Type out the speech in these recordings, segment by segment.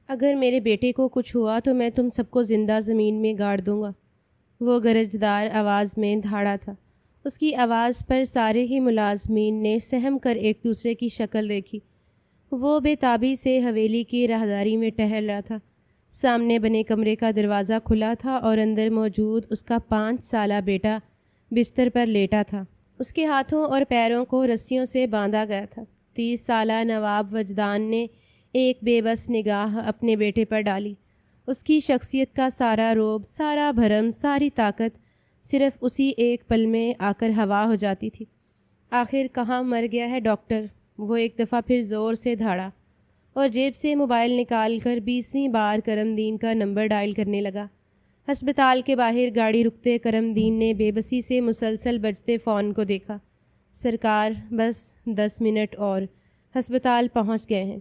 اگر میرے بیٹے کو کچھ ہوا تو میں تم سب کو زندہ زمین میں گاڑ دوں گا۔ وہ گرجدار آواز میں دھاڑا تھا۔ اس کی آواز پر سارے ہی ملازمین نے سہم کر ایک دوسرے کی شکل دیکھی۔ وہ بے تابی سے حویلی کی راہداری میں ٹہل رہا تھا۔ سامنے بنے کمرے کا دروازہ کھلا تھا اور اندر موجود اس کا 5 سالہ بیٹا بستر پر لیٹا تھا۔ اس کے ہاتھوں اور پیروں کو رسیوں سے باندھا گیا تھا۔ 30 سالہ نواب وجدان نے ایک بے بس نگاہ اپنے بیٹے پر ڈالی۔ اس کی شخصیت کا سارا رعب، سارا بھرم، ساری طاقت صرف اسی ایک پل میں آ کر ہوا ہو جاتی تھی۔ آخر کہاں مر گیا ہے ڈاکٹر؟ وہ ایک دفعہ پھر زور سے دھاڑا اور جیب سے موبائل نکال کر 20ویں بار کرم دین کا نمبر ڈائل کرنے لگا۔ ہسپتال کے باہر گاڑی رکتے کرم دین نے بے بسی سے مسلسل بجتے فون کو دیکھا۔ سرکار، بس 10 منٹ اور ہسپتال پہنچ گئے ہیں،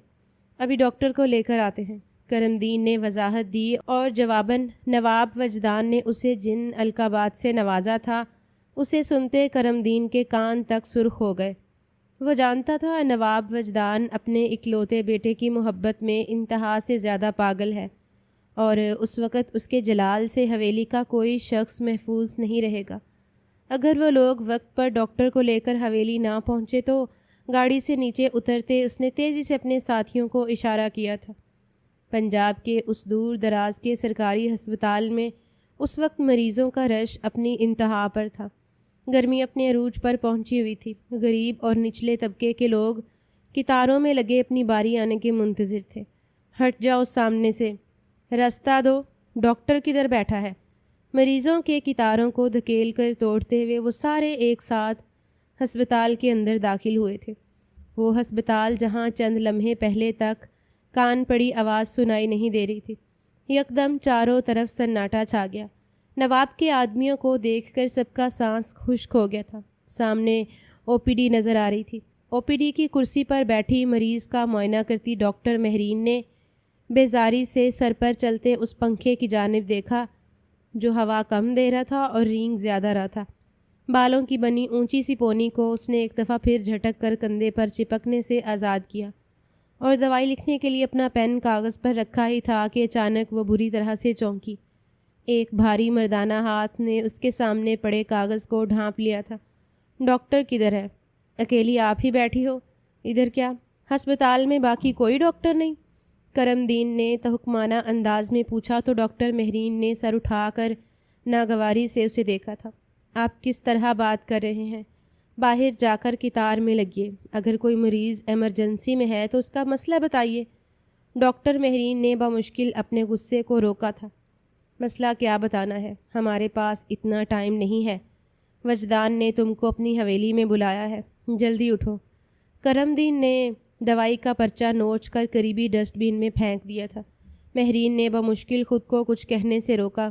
ابھی ڈاکٹر کو لے کر آتے ہیں، کرم دین نے وضاحت دی، اور جواباً نواب وجدان نے اسے جن القابات سے نوازا تھا اسے سنتے کرم دین کے کان تک سرخ ہو گئے۔ وہ جانتا تھا نواب وجدان اپنے اکلوتے بیٹے کی محبت میں انتہا سے زیادہ پاگل ہے، اور اس وقت اس کے جلال سے حویلی کا کوئی شخص محفوظ نہیں رہے گا۔ اگر وہ لوگ وقت پر ڈاکٹر کو لے کر حویلی نہ پہنچے تو گاڑی سے نیچے اترتے اس نے تیزی سے اپنے ساتھیوں کو اشارہ کیا تھا۔ پنجاب کے اس دور دراز کے سرکاری ہسپتال میں اس وقت مریضوں کا رش اپنی انتہا پر تھا۔ گرمی اپنے عروج پر پہنچی ہوئی تھی۔ غریب اور نچلے طبقے کے لوگ قطاروں میں لگے اپنی باری آنے کے منتظر تھے۔ ہٹ جاؤ سامنے سے، راستہ دو، ڈاکٹر کدھر بیٹھا ہے؟ مریضوں کے قطاروں کو دھکیل کر توڑتے ہوئے وہ سارے ایک ساتھ ہسپتال کے اندر داخل ہوئے تھے۔ وہ ہسپتال جہاں چند لمحے پہلے تک کان پڑی آواز سنائی نہیں دے رہی تھی، یکدم چاروں طرف سناٹا چھا گیا۔ نواب کے آدمیوں کو دیکھ کر سب کا سانس خشک ہو گیا تھا۔ سامنے او پی ڈی نظر آ رہی تھی۔ او پی ڈی کی کرسی پر بیٹھی مریض کا معائنہ کرتی ڈاکٹر مہرین نے بیزاری سے سر پر چلتے اس پنکھے کی جانب دیکھا جو ہوا کم دے رہا تھا اور رینگ زیادہ رہا تھا۔ بالوں کی بنی اونچی سی پونی کو اس نے ایک دفعہ پھر جھٹک کر کندھے پر چپکنے سے آزاد کیا، اور دوائی لکھنے کے لیے اپنا پین کاغذ پر رکھا ہی تھا کہ اچانک وہ بری طرح سے چونکی۔ ایک بھاری مردانہ ہاتھ نے اس کے سامنے پڑے کاغذ کو ڈھانپ لیا تھا۔ ڈاکٹر کدھر ہے؟ اکیلی آپ ہی بیٹھی ہو ادھر؟ کیا ہسپتال میں باقی کوئی ڈاکٹر نہیں؟ کرم دین نے تحکمانہ انداز میں پوچھا تو ڈاکٹر مہرین نے سر اٹھا کر ناگواری سے اسے دیکھا تھا۔ آپ کس طرح بات کر رہے ہیں؟ باہر جا کر قطار میں لگیے، اگر کوئی مریض ایمرجنسی میں ہے تو اس کا مسئلہ بتائیے۔ ڈاکٹر مہرین نے بمشکل اپنے غصے کو روکا تھا۔ مسئلہ کیا بتانا ہے؟ ہمارے پاس اتنا ٹائم نہیں ہے۔ وجدان نے تم کو اپنی حویلی میں بلایا ہے، جلدی اٹھو۔ کرم دین نے دوائی کا پرچہ نوچ کر قریبی ڈسٹ بین میں پھینک دیا تھا۔ مہرین نے بمشکل خود کو کچھ کہنے سے روکا۔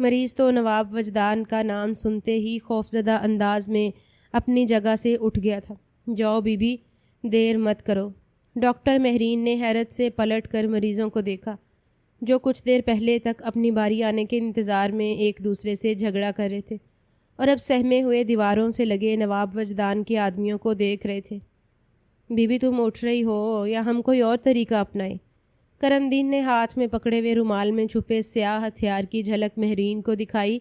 مریض تو نواب وجدان کا نام سنتے ہی خوفزدہ انداز میں اپنی جگہ سے اٹھ گیا تھا۔ جاؤ بی بی، دیر مت کرو۔ ڈاکٹر مہرین نے حیرت سے پلٹ کر مریضوں کو دیکھا جو کچھ دیر پہلے تک اپنی باری آنے کے انتظار میں ایک دوسرے سے جھگڑا کر رہے تھے، اور اب سہمے ہوئے دیواروں سے لگے نواب وجدان کے آدمیوں کو دیکھ رہے تھے۔ بی بی تم اٹھ رہی ہو یا ہم کوئی اور طریقہ اپنائیں؟ کرم دین نے ہاتھ میں پکڑے ہوئے رومال میں چھپے سیاہ ہتھیار کی جھلک مہرین کو دکھائی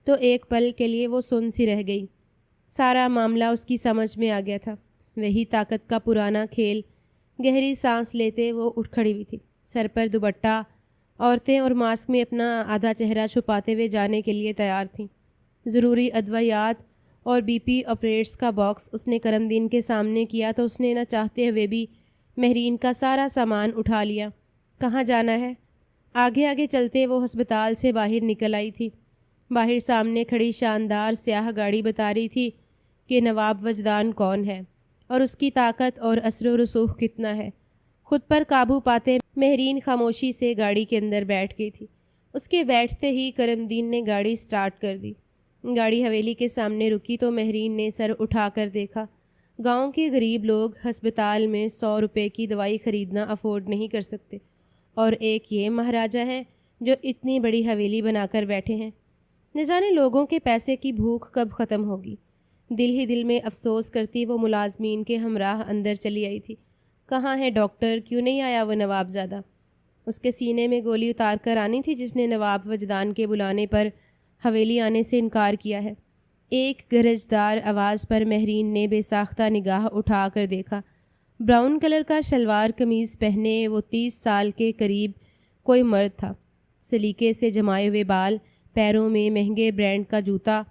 تو ایک پل کے لیے وہ سن سی رہ گئی۔ سارا معاملہ اس کی سمجھ میں آ گیا تھا۔ وہی طاقت کا پرانا کھیل۔ گہری سانس لیتے وہ اٹھ کھڑی ہوئی تھی، سر پر دوپٹہ، عورتیں اور ماسک میں اپنا آدھا چہرہ چھپاتے ہوئے جانے کے لیے تیار تھیں۔ ضروری ادویات اور بی پی آپریٹس کا باکس اس نے کرم دین کے سامنے کیا تو اس نے نہ چاہتے ہوئے بھی مہرین کا سارا سامان اٹھا لیا۔ کہاں جانا ہے؟ آگے آگے چلتے وہ ہسپتال سے باہر نکل آئی تھی۔ باہر سامنے کھڑی شاندار سیاہ گاڑی بتا رہی تھی کہ نواب وجدان کون ہے اور اس کی طاقت اور اثر و رسوخ کتنا ہے۔ خود پر قابو پاتے مہرین خاموشی سے گاڑی کے اندر بیٹھ گئی تھی۔ اس کے بیٹھتے ہی کرم دین نے گاڑی سٹارٹ کر دی۔ گاڑی حویلی کے سامنے رکی تو مہرین نے سر اٹھا کر دیکھا۔ گاؤں کے غریب لوگ ہسپتال میں 100 روپے کی دوائی خریدنا افورڈ نہیں کر سکتے، اور ایک یہ مہاراجا ہے جو اتنی بڑی حویلی بنا کر بیٹھے ہیں۔ نہ جانے لوگوں کے پیسے کی بھوک کب ختم ہوگی۔ دل ہی دل میں افسوس کرتی وہ ملازمین کے ہمراہ اندر چلی آئی تھی۔ کہاں ہے ڈاکٹر؟ کیوں نہیں آیا وہ نواب زادہ؟ اس کے سینے میں گولی اتار کر آنی تھی جس نے نواب وجدان کے بلانے پر حویلی آنے سے انکار کیا ہے۔ ایک گرجدار آواز پر مہرین نے بے ساختہ نگاہ اٹھا کر دیکھا۔ براؤن کلر کا شلوار قمیض پہنے وہ 30 سال کے قریب کوئی مرد تھا۔ سلیقے سے جمائے ہوئے بال، پیروں میں مہنگے برانڈ کا جوتا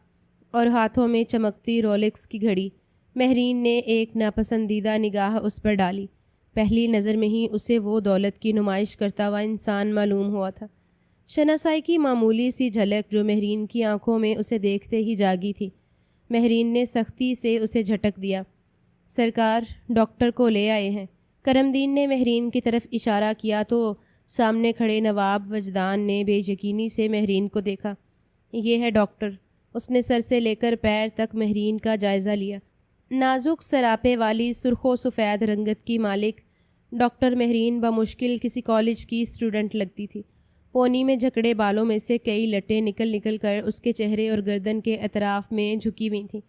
اور ہاتھوں میں چمکتی رولیکس کی گھڑی۔ مہرین نے ایک ناپسندیدہ نگاہ اس پر ڈالی۔ پہلی نظر میں ہی اسے وہ دولت کی نمائش کرتا ہوا انسان معلوم ہوا تھا۔ شناسائی کی معمولی سی جھلک جو مہرین کی آنکھوں میں اسے دیکھتے ہی جاگی تھی۔ مہرین نے سختی سے اسے جھٹک دیا۔ سرکار، ڈاکٹر کو لے آئے ہیں۔ کرم دین نے مہرین کی طرف اشارہ کیا تو سامنے کھڑے نواب وجدان نے بے یقینی سے مہرین کو دیکھا۔ یہ ہے ڈاکٹر۔ اس نے سر سے لے کر پیر تک مہرین کا جائزہ لیا۔ نازک سراپے والی سرخ و سفید رنگت کی مالک ڈاکٹر مہرین بمشکل کسی کالج کی اسٹوڈنٹ لگتی تھی۔ پونی میں جھکڑے بالوں میں سے کئی لٹیں نکل کر اس کے چہرے اور گردن کے اطراف میں جھکی ہوئی تھیں۔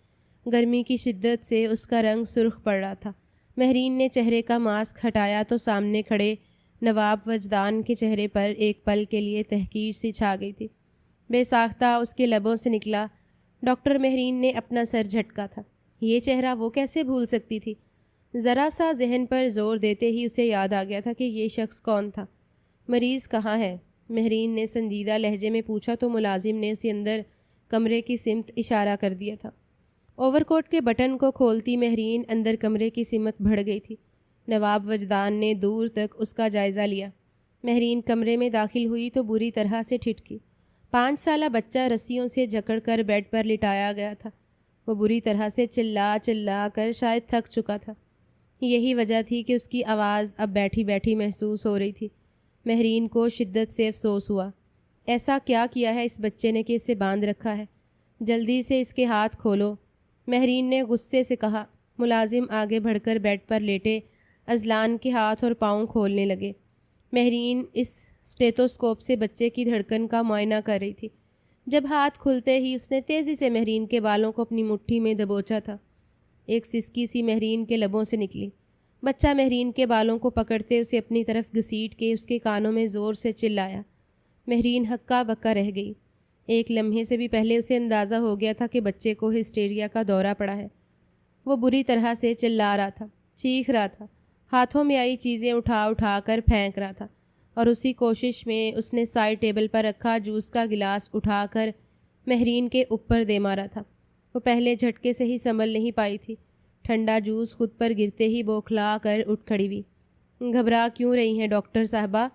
گرمی کی شدت سے اس کا رنگ سرخ پڑ رہا تھا۔ مہرین نے چہرے کا ماسک ہٹایا تو سامنے کھڑے نواب وجدان کے چہرے پر ایک پل کے لیے تحقیر سی چھا گئی تھی۔ بے ساختہ اس کے لبوں سے نکلا، ڈاکٹر مہرین نے اپنا سر جھٹکا تھا۔ یہ چہرہ وہ کیسے بھول سکتی تھی؟ ذرا سا ذہن پر زور دیتے ہی اسے یاد آ گیا تھا کہ یہ شخص کون تھا۔ مریض کہاں ہے؟ مہرین نے سنجیدہ لہجے میں پوچھا تو ملازم نے اسے اندر کمرے کی سمت اشارہ کر دیا تھا۔ اوور کوٹ کے بٹن کو کھولتی مہرین اندر کمرے کی سمت بڑھ گئی تھی۔ نواب وجدان نے دور تک اس کا جائزہ لیا۔ مہرین کمرے میں داخل ہوئی تو بری طرح سے ٹھٹکی۔ 5 سالہ بچہ رسیوں سے جکڑ کر بیڈ پر لٹایا گیا تھا۔ وہ بری طرح سے چلا کر شاید تھک چکا تھا۔ یہی وجہ تھی کہ اس کی آواز اب بیٹھی بیٹھی محسوس ہو رہی تھی۔ مہرین کو شدت سے افسوس ہوا۔ ایسا کیا کیا ہے اس بچے نے کہ اسے باندھ رکھا ہے؟ جلدی سے اس کے ہاتھ کھولو، مہرین نے غصے سے کہا۔ ملازم آگے بڑھ کر بیڈ پر لیٹے اذلان کے ہاتھ اور پاؤں کھولنے لگے۔ مہرین اس اسٹیتوسکوپ سے بچے کی دھڑکن کا معائنہ کر رہی تھی۔ جب ہاتھ کھلتے ہی اس نے تیزی سے مہرین کے بالوں کو اپنی مٹھی میں دبوچا تھا۔ ایک سسکی سی مہرین کے لبوں سے نکلی۔ بچہ مہرین کے بالوں کو پکڑتے اسے اپنی طرف گھسیٹ کے اس کے کانوں میں زور سے چلایا۔ مہرین ہکا بکا رہ گئی۔ ایک لمحے سے بھی پہلے اسے اندازہ ہو گیا تھا کہ بچے کو ہسٹیریا کا دورہ پڑا ہے۔ وہ بری طرح سے چلا رہا تھا، چیخ رہا تھا، ہاتھوں میں آئی چیزیں اٹھا کر پھینک رہا تھا، اور اسی کوشش میں اس نے سائڈ ٹیبل پر رکھا جوس کا گلاس اٹھا کر مہرین کے اوپر دے مارا تھا۔ وہ پہلے جھٹکے سے ہی سنبھل نہیں پائی تھی۔ ٹھنڈا جوس خود پر گرتے ہی بوکھلا کر اٹھ کھڑی ہوئی۔ گھبرا کیوں رہی ہیں ڈاکٹر صاحبہ؟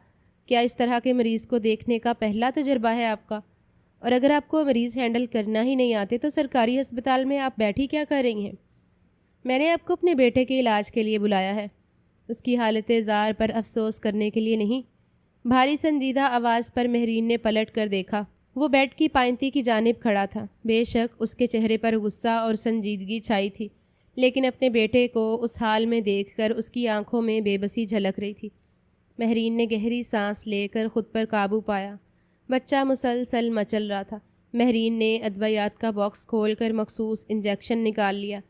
کیا اس طرح کے مریض کو دیکھنے کا پہلا تجربہ ہے آپ کا؟ اور اگر آپ کو مریض ہینڈل کرنا ہی نہیں آتے تو سرکاری ہسپتال میں آپ بیٹھی کیا کر رہی ہیں؟ میں نے آپ کو اپنے بیٹے کے علاج کے لیے بلایا ہے، اس کی حالت زار پر افسوس کرنے کے لیے نہیں۔ بھاری سنجیدہ آواز پر مہرین نے پلٹ کر دیکھا۔ وہ بیڈ کی پائنتی کی جانب کھڑا تھا۔ بے شک اس کے چہرے پر غصہ اور سنجیدگی چھائی تھی، لیکن اپنے بیٹے کو اس حال میں دیکھ کر اس کی آنکھوں میں بے بسی جھلک رہی تھی۔ مہرین نے گہری سانس لے کر خود پر قابو پایا۔ بچہ مسلسل مچل رہا تھا۔ مہرین نے ادویات کا باکس کھول کر مخصوص انجیکشن نکال لیا۔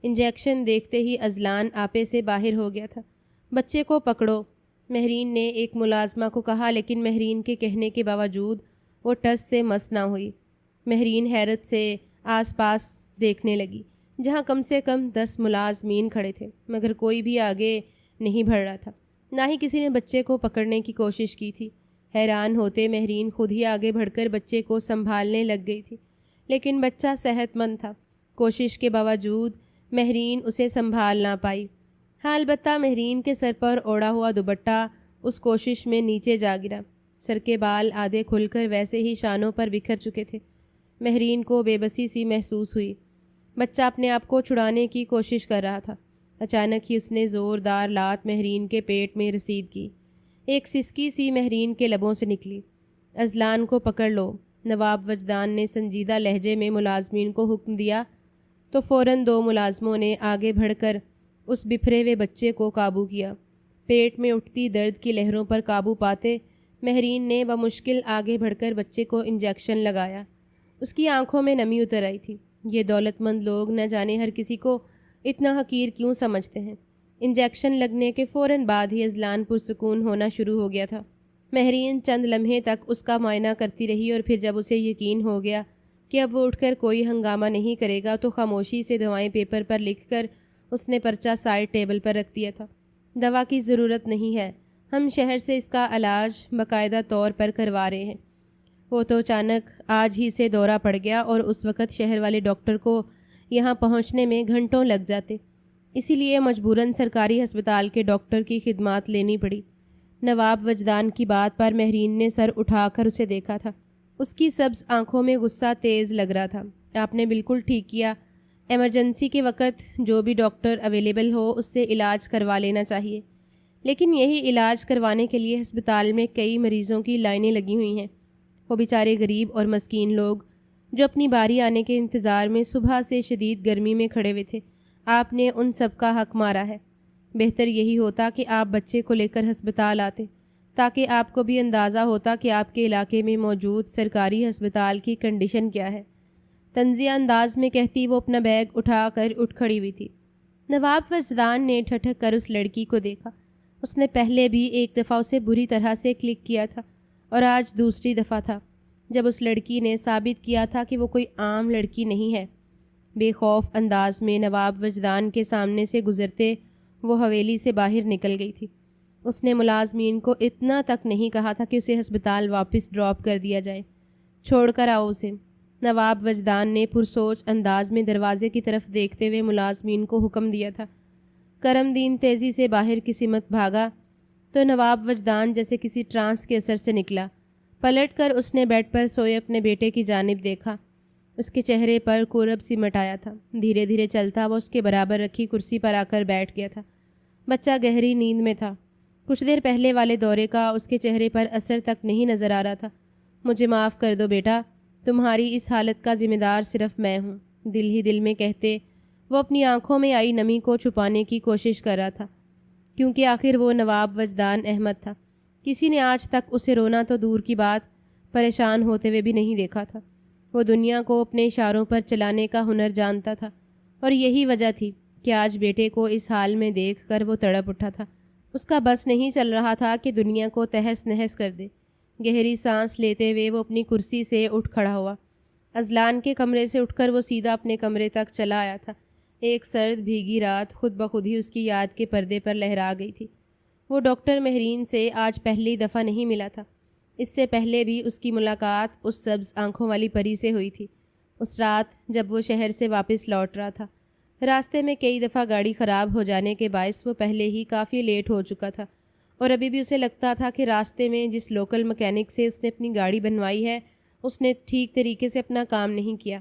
انجیکشن دیکھتے ہی اذلان آپے سے باہر ہو گیا تھا۔ بچے کو پکڑو، مہرین نے ایک ملازمہ کو کہا، لیکن مہرین کے کہنے کے باوجود وہ ٹس سے مس نہ ہوئی۔ مہرین حیرت سے آس پاس دیکھنے لگی، جہاں کم سے کم 10 ملازمین کھڑے تھے، مگر کوئی بھی آگے نہیں بڑھ رہا تھا، نہ ہی کسی نے بچے کو پکڑنے کی کوشش کی تھی۔ حیران ہوتے مہرین خود ہی آگے بڑھ کر بچے کو سنبھالنے لگ گئی تھی، لیکن بچہ صحت مند تھا۔ کوشش کے باوجود مہرین اسے سنبھال نہ پائی۔ ہاں، البتہ مہرین کے سر پر اوڑھا ہوا دوپٹہ اس کوشش میں نیچے جا گرا۔ سر کے بال آدھے کھل کر ویسے ہی شانوں پر بکھر چکے تھے۔ مہرین کو بے بسی سی محسوس ہوئی۔ بچہ اپنے آپ کو چھڑانے کی کوشش کر رہا تھا۔ اچانک ہی اس نے زوردار لات مہرین کے پیٹ میں رسید کی۔ ایک سسکی سی مہرین کے لبوں سے نکلی۔ اذلان کو پکڑ لو، نواب وجدان نے سنجیدہ لہجے میں ملازمین کو حکم دیا تو فوراً 2 ملازموں نے آگے بڑھ کر اس بپھرے ہوئے بچے کو قابو کیا۔ پیٹ میں اٹھتی درد کی لہروں پر قابو پاتے مہرین نے بمشکل آگے بڑھ کر بچے کو انجیکشن لگایا۔ اس کی آنکھوں میں نمی اتر آئی تھی۔ یہ دولت مند لوگ نہ جانے ہر کسی کو اتنا حقیر کیوں سمجھتے ہیں۔ انجیکشن لگنے کے فوراً بعد ہی اذلان پرسکون ہونا شروع ہو گیا تھا۔ مہرین چند لمحے تک اس کا معائنہ کرتی رہی اور پھر جب اسے یقین ہو گیا کہ اب وہ اٹھ کر کوئی ہنگامہ نہیں کرے گا تو خاموشی سے دوائیں پیپر پر لکھ کر اس نے پرچہ سائڈ ٹیبل پر رکھ دیا تھا۔ دوا کی ضرورت نہیں ہے، ہم شہر سے اس کا علاج باقاعدہ طور پر کروا رہے ہیں۔ وہ تو اچانک آج ہی سے دورہ پڑ گیا اور اس وقت شہر والے ڈاکٹر کو یہاں پہنچنے میں گھنٹوں لگ جاتے، اسی لیے مجبوراً سرکاری ہسپتال کے ڈاکٹر کی خدمات لینی پڑی۔ نواب وجدان کی بات پر مہرین نے سر اٹھا کر اسے دیکھا تھا۔ اس کی سبز آنکھوں میں غصہ تیز لگ رہا تھا۔ آپ نے بالکل ٹھیک کیا، ایمرجنسی کے وقت جو بھی ڈاکٹر اویلیبل ہو اس سے علاج کروا لینا چاہیے، لیکن یہی علاج کروانے کے لیے ہسپتال میں کئی مریضوں کی لائنیں لگی ہوئی ہیں۔ وہ بیچارے غریب اور مسکین لوگ جو اپنی باری آنے کے انتظار میں صبح سے شدید گرمی میں کھڑے ہوئے تھے، آپ نے ان سب کا حق مارا ہے۔ بہتر یہی ہوتا کہ آپ بچے کو لے کر ہسپتال آتے، تاکہ آپ کو بھی اندازہ ہوتا کہ آپ کے علاقے میں موجود سرکاری ہسپتال کی کنڈیشن کیا ہے۔ طنزیہ انداز میں کہتی وہ اپنا بیگ اٹھا کر اٹھ کھڑی ہوئی تھی۔ نواب وجدان نے ٹھٹک کر اس لڑکی کو دیکھا۔ اس نے پہلے بھی ایک دفعہ اسے بری طرح سے کلک کیا تھا اور آج دوسری دفعہ تھا جب اس لڑکی نے ثابت کیا تھا کہ وہ کوئی عام لڑکی نہیں ہے۔ بے خوف انداز میں نواب وجدان کے سامنے سے گزرتے وہ حویلی سے باہر نکل گئی تھی۔ اس نے ملازمین کو اتنا تک نہیں کہا تھا کہ اسے ہسپتال واپس ڈراپ کر دیا جائے۔ چھوڑ کر آؤ اسے، نواب وجدان نے پرسوچ انداز میں دروازے کی طرف دیکھتے ہوئے ملازمین کو حکم دیا تھا۔ کرم دین تیزی سے باہر کی سمت بھاگا تو نواب وجدان جیسے کسی ٹرانس کے اثر سے نکلا۔ پلٹ کر اس نے بیڈ پر سوئے اپنے بیٹے کی جانب دیکھا۔ اس کے چہرے پر کرب سمٹ آیا تھا۔ دھیرے دھیرے چلتا وہ اس کے برابر رکھی کرسی پر آ کر بیٹھ گیا تھا۔ بچہ گہری نیند میں تھا۔ کچھ دیر پہلے والے دورے کا اس کے چہرے پر اثر تک نہیں نظر آ رہا تھا۔ مجھے معاف کر دو بیٹا، تمہاری اس حالت کا ذمہ دار صرف میں ہوں، دل ہی دل میں کہتے وہ اپنی آنکھوں میں آئی نمی کو چھپانے کی کوشش کر رہا تھا، کیونکہ آخر وہ نواب وجدان احمد تھا۔ کسی نے آج تک اسے رونا تو دور کی بات پریشان ہوتے ہوئے بھی نہیں دیکھا تھا۔ وہ دنیا کو اپنے اشاروں پر چلانے کا ہنر جانتا تھا اور یہی وجہ تھی کہ آج بیٹے کو اس حال میں دیکھ کر وہ تڑپ اٹھا تھا۔ اس کا بس نہیں چل رہا تھا کہ دنیا کو تہس نہس کر دے۔ گہری سانس لیتے ہوئے وہ اپنی کرسی سے اٹھ کھڑا ہوا۔ اذلان کے کمرے سے اٹھ کر وہ سیدھا اپنے کمرے تک چلا آیا تھا۔ ایک سرد بھیگی رات خود بخود ہی اس کی یاد کے پردے پر لہرا گئی تھی۔ وہ ڈاکٹر مہرین سے آج پہلی دفعہ نہیں ملا تھا۔ اس سے پہلے بھی اس کی ملاقات اس سبز آنکھوں والی پری سے ہوئی تھی، اس رات جب وہ شہر سے واپس لوٹ رہا تھا۔ راستے میں کئی دفعہ گاڑی خراب ہو جانے کے باعث وہ پہلے ہی کافی لیٹ ہو چکا تھا اور ابھی بھی اسے لگتا تھا کہ راستے میں جس لوکل مکینک سے اس نے اپنی گاڑی بنوائی ہے اس نے ٹھیک طریقے سے اپنا کام نہیں کیا۔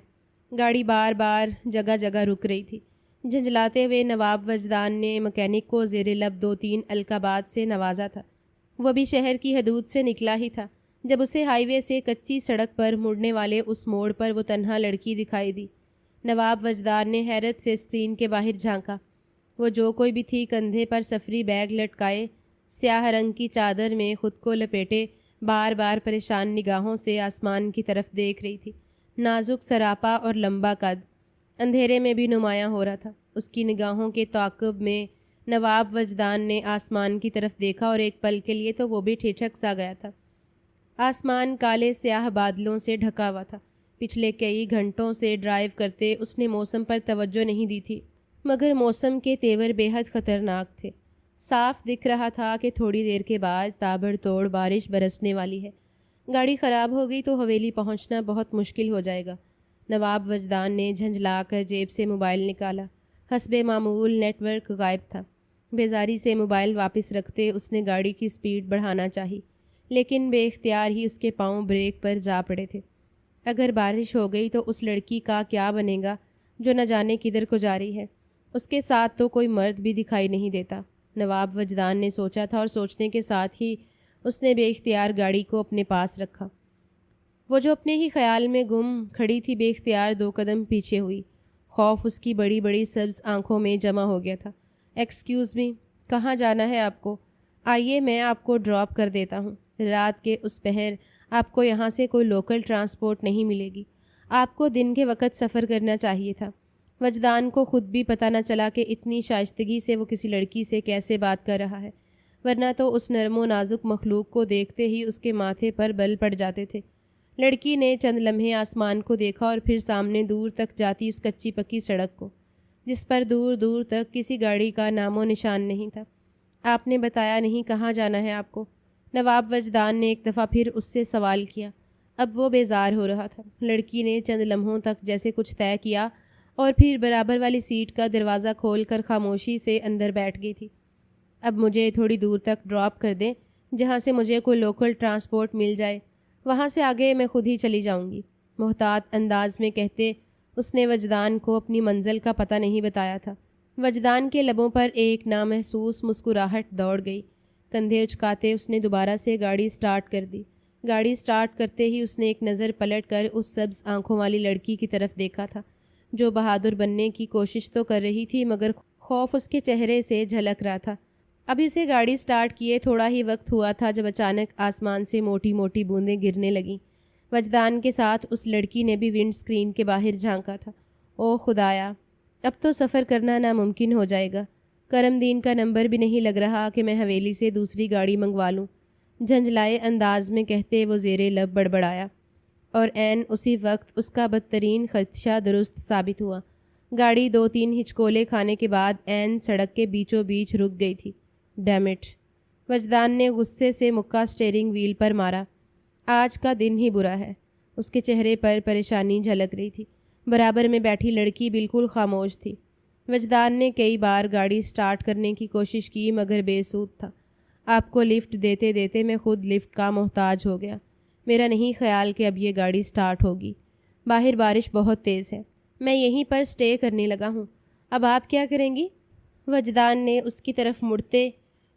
گاڑی بار بار جگہ جگہ رک رہی تھی۔ جھنجھلاتے ہوئے نواب وجدان نے مکینک کو زیر لب 2-3 القابات سے نوازا تھا۔ وہ بھی شہر کی حدود سے نکلا ہی تھا جب اسے ہائی وے سے کچی سڑک پر مڑنے والے اس موڑ پر وہ تنہا لڑکی دکھائی دی۔ نواب وجدان نے حیرت سے اسکرین کے باہر جھانکا۔ وہ جو کوئی بھی تھی کندھے پر سفری بیگ لٹکائے، سیاہ رنگ کی چادر میں خود کو لپیٹے، بار بار پریشان نگاہوں سے آسمان کی طرف دیکھ رہی تھی۔ نازک سراپا اور لمبا قد اندھیرے میں بھی نمایاں ہو رہا تھا۔ اس کی نگاہوں کے تعاقب میں نواب وجدان نے آسمان کی طرف دیکھا اور ایک پل کے لیے تو وہ بھی ٹھٹک سا گیا تھا۔ آسمان کالے سیاہ بادلوں سے ڈھکا ہوا تھا۔ پچھلے کئی گھنٹوں سے ڈرائیو کرتے اس نے موسم پر توجہ نہیں دی تھی، مگر موسم کے تیور بے حد خطرناک تھے۔ صاف دکھ رہا تھا کہ تھوڑی دیر کے بعد تابڑ توڑ بارش برسنے والی ہے۔ گاڑی خراب ہو گئی تو حویلی پہنچنا بہت مشکل ہو جائے گا۔ نواب وجدان نے جھنجھلا کر جیب سے موبائل نکالا۔ حسب معمول نیٹ ورک غائب تھا۔ بیزاری سے موبائل واپس رکھتے اس نے گاڑی کی سپیڈ بڑھانا چاہی، لیکن بے اختیار ہی اس کے پاؤں بریک پر جا پڑے تھے۔ اگر بارش ہو گئی تو اس لڑکی کا کیا بنے گا جو نہ جانے کدھر کو جا رہی ہے؟ اس کے ساتھ تو کوئی مرد بھی دکھائی نہیں دیتا، نواب وجدان نے سوچا تھا، اور سوچنے کے ساتھ ہی اس نے بے اختیار گاڑی کو اپنے پاس رکھا۔ وہ جو اپنے ہی خیال میں گم کھڑی تھی بے اختیار 2 قدم پیچھے ہوئی۔ خوف اس کی بڑی بڑی سبز آنکھوں میں جمع ہو گیا تھا۔ ایکسکیوز می، کہاں جانا ہے آپ کو؟ آئیے میں آپ کو ڈراپ کر دیتا ہوں۔ رات کے اس پہر آپ کو یہاں سے کوئی لوکل ٹرانسپورٹ نہیں ملے گی، آپ کو دن کے وقت سفر کرنا چاہیے تھا۔ وجدان کو خود بھی پتہ نہ چلا کہ اتنی شائستگی سے وہ کسی لڑکی سے کیسے بات کر رہا ہے۔ ورنہ تو اس نرم و نازک مخلوق کو دیکھتے ہی اس کے ماتھے پر بل پڑ جاتے تھے۔ لڑکی نے چند لمحے آسمان کو دیکھا اور پھر سامنے دور تک جاتی اس کچی پکی سڑک کو، جس پر دور دور تک کسی گاڑی کا نام و نشان نہیں تھا۔ آپ نے بتایا نہیں کہاں جانا ہے آپ کو؟ نواب وجدان نے ایک دفعہ پھر اس سے سوال کیا۔ اب وہ بیزار ہو رہا تھا۔ لڑکی نے چند لمحوں تک جیسے کچھ طے کیا اور پھر برابر والی سیٹ کا دروازہ کھول کر خاموشی سے اندر بیٹھ گئی تھی۔ اب مجھے تھوڑی دور تک ڈراپ کر دیں، جہاں سے مجھے کوئی لوکل ٹرانسپورٹ مل جائے، وہاں سے آگے میں خود ہی چلی جاؤں گی، محتاط انداز میں کہتے اس نے وجدان کو اپنی منزل کا پتہ نہیں بتایا تھا۔ وجدان کے لبوں پر ایک نامحسوس مسکراہٹ دوڑ گئی۔ کندھے اچکاتے اس نے دوبارہ سے گاڑی سٹارٹ کر دی۔ گاڑی سٹارٹ کرتے ہی اس نے ایک نظر پلٹ کر اس سبز آنکھوں والی لڑکی کی طرف دیکھا تھا، جو بہادر بننے کی کوشش تو کر رہی تھی مگر خوف اس کے چہرے سے جھلک رہا تھا۔ ابھی اسے گاڑی سٹارٹ کیے تھوڑا ہی وقت ہوا تھا جب اچانک آسمان سے موٹی موٹی بوندیں گرنے لگیں۔ وجدان کے ساتھ اس لڑکی نے بھی ونڈ اسکرین کے باہر جھانکا تھا۔ او خدایا، اب تو سفر کرنا ناممکن ہو جائے گا۔ کرم دین کا نمبر بھی نہیں لگ رہا کہ میں حویلی سے دوسری گاڑی منگوا لوں، جھنجھلائے انداز میں کہتے وہ زیر لب بڑبڑایا۔ اور عین اسی وقت اس کا بدترین خدشہ درست ثابت ہوا۔ گاڑی 2-3 ہچکولے کھانے کے بعد عین سڑک کے بیچوں بیچ رک گئی تھی۔ Damn it! وجدان نے غصے سے مکہ اسٹیئرنگ وہیل پر مارا۔ آج کا دن ہی برا ہے۔ اس کے چہرے پر پریشانی جھلک رہی تھی۔ برابر میں بیٹھی لڑکی بالکل خاموش تھی۔ وجدان نے کئی بار گاڑی سٹارٹ کرنے کی کوشش کی مگر بے سود تھا۔ آپ کو لفٹ دیتے دیتے میں خود لفٹ کا محتاج ہو گیا۔ میرا نہیں خیال کہ اب یہ گاڑی سٹارٹ ہوگی۔ باہر بارش بہت تیز ہے۔ میں یہیں پر سٹے کرنے لگا ہوں۔ اب آپ کیا کریں گی؟ وجدان نے اس کی طرف مڑتے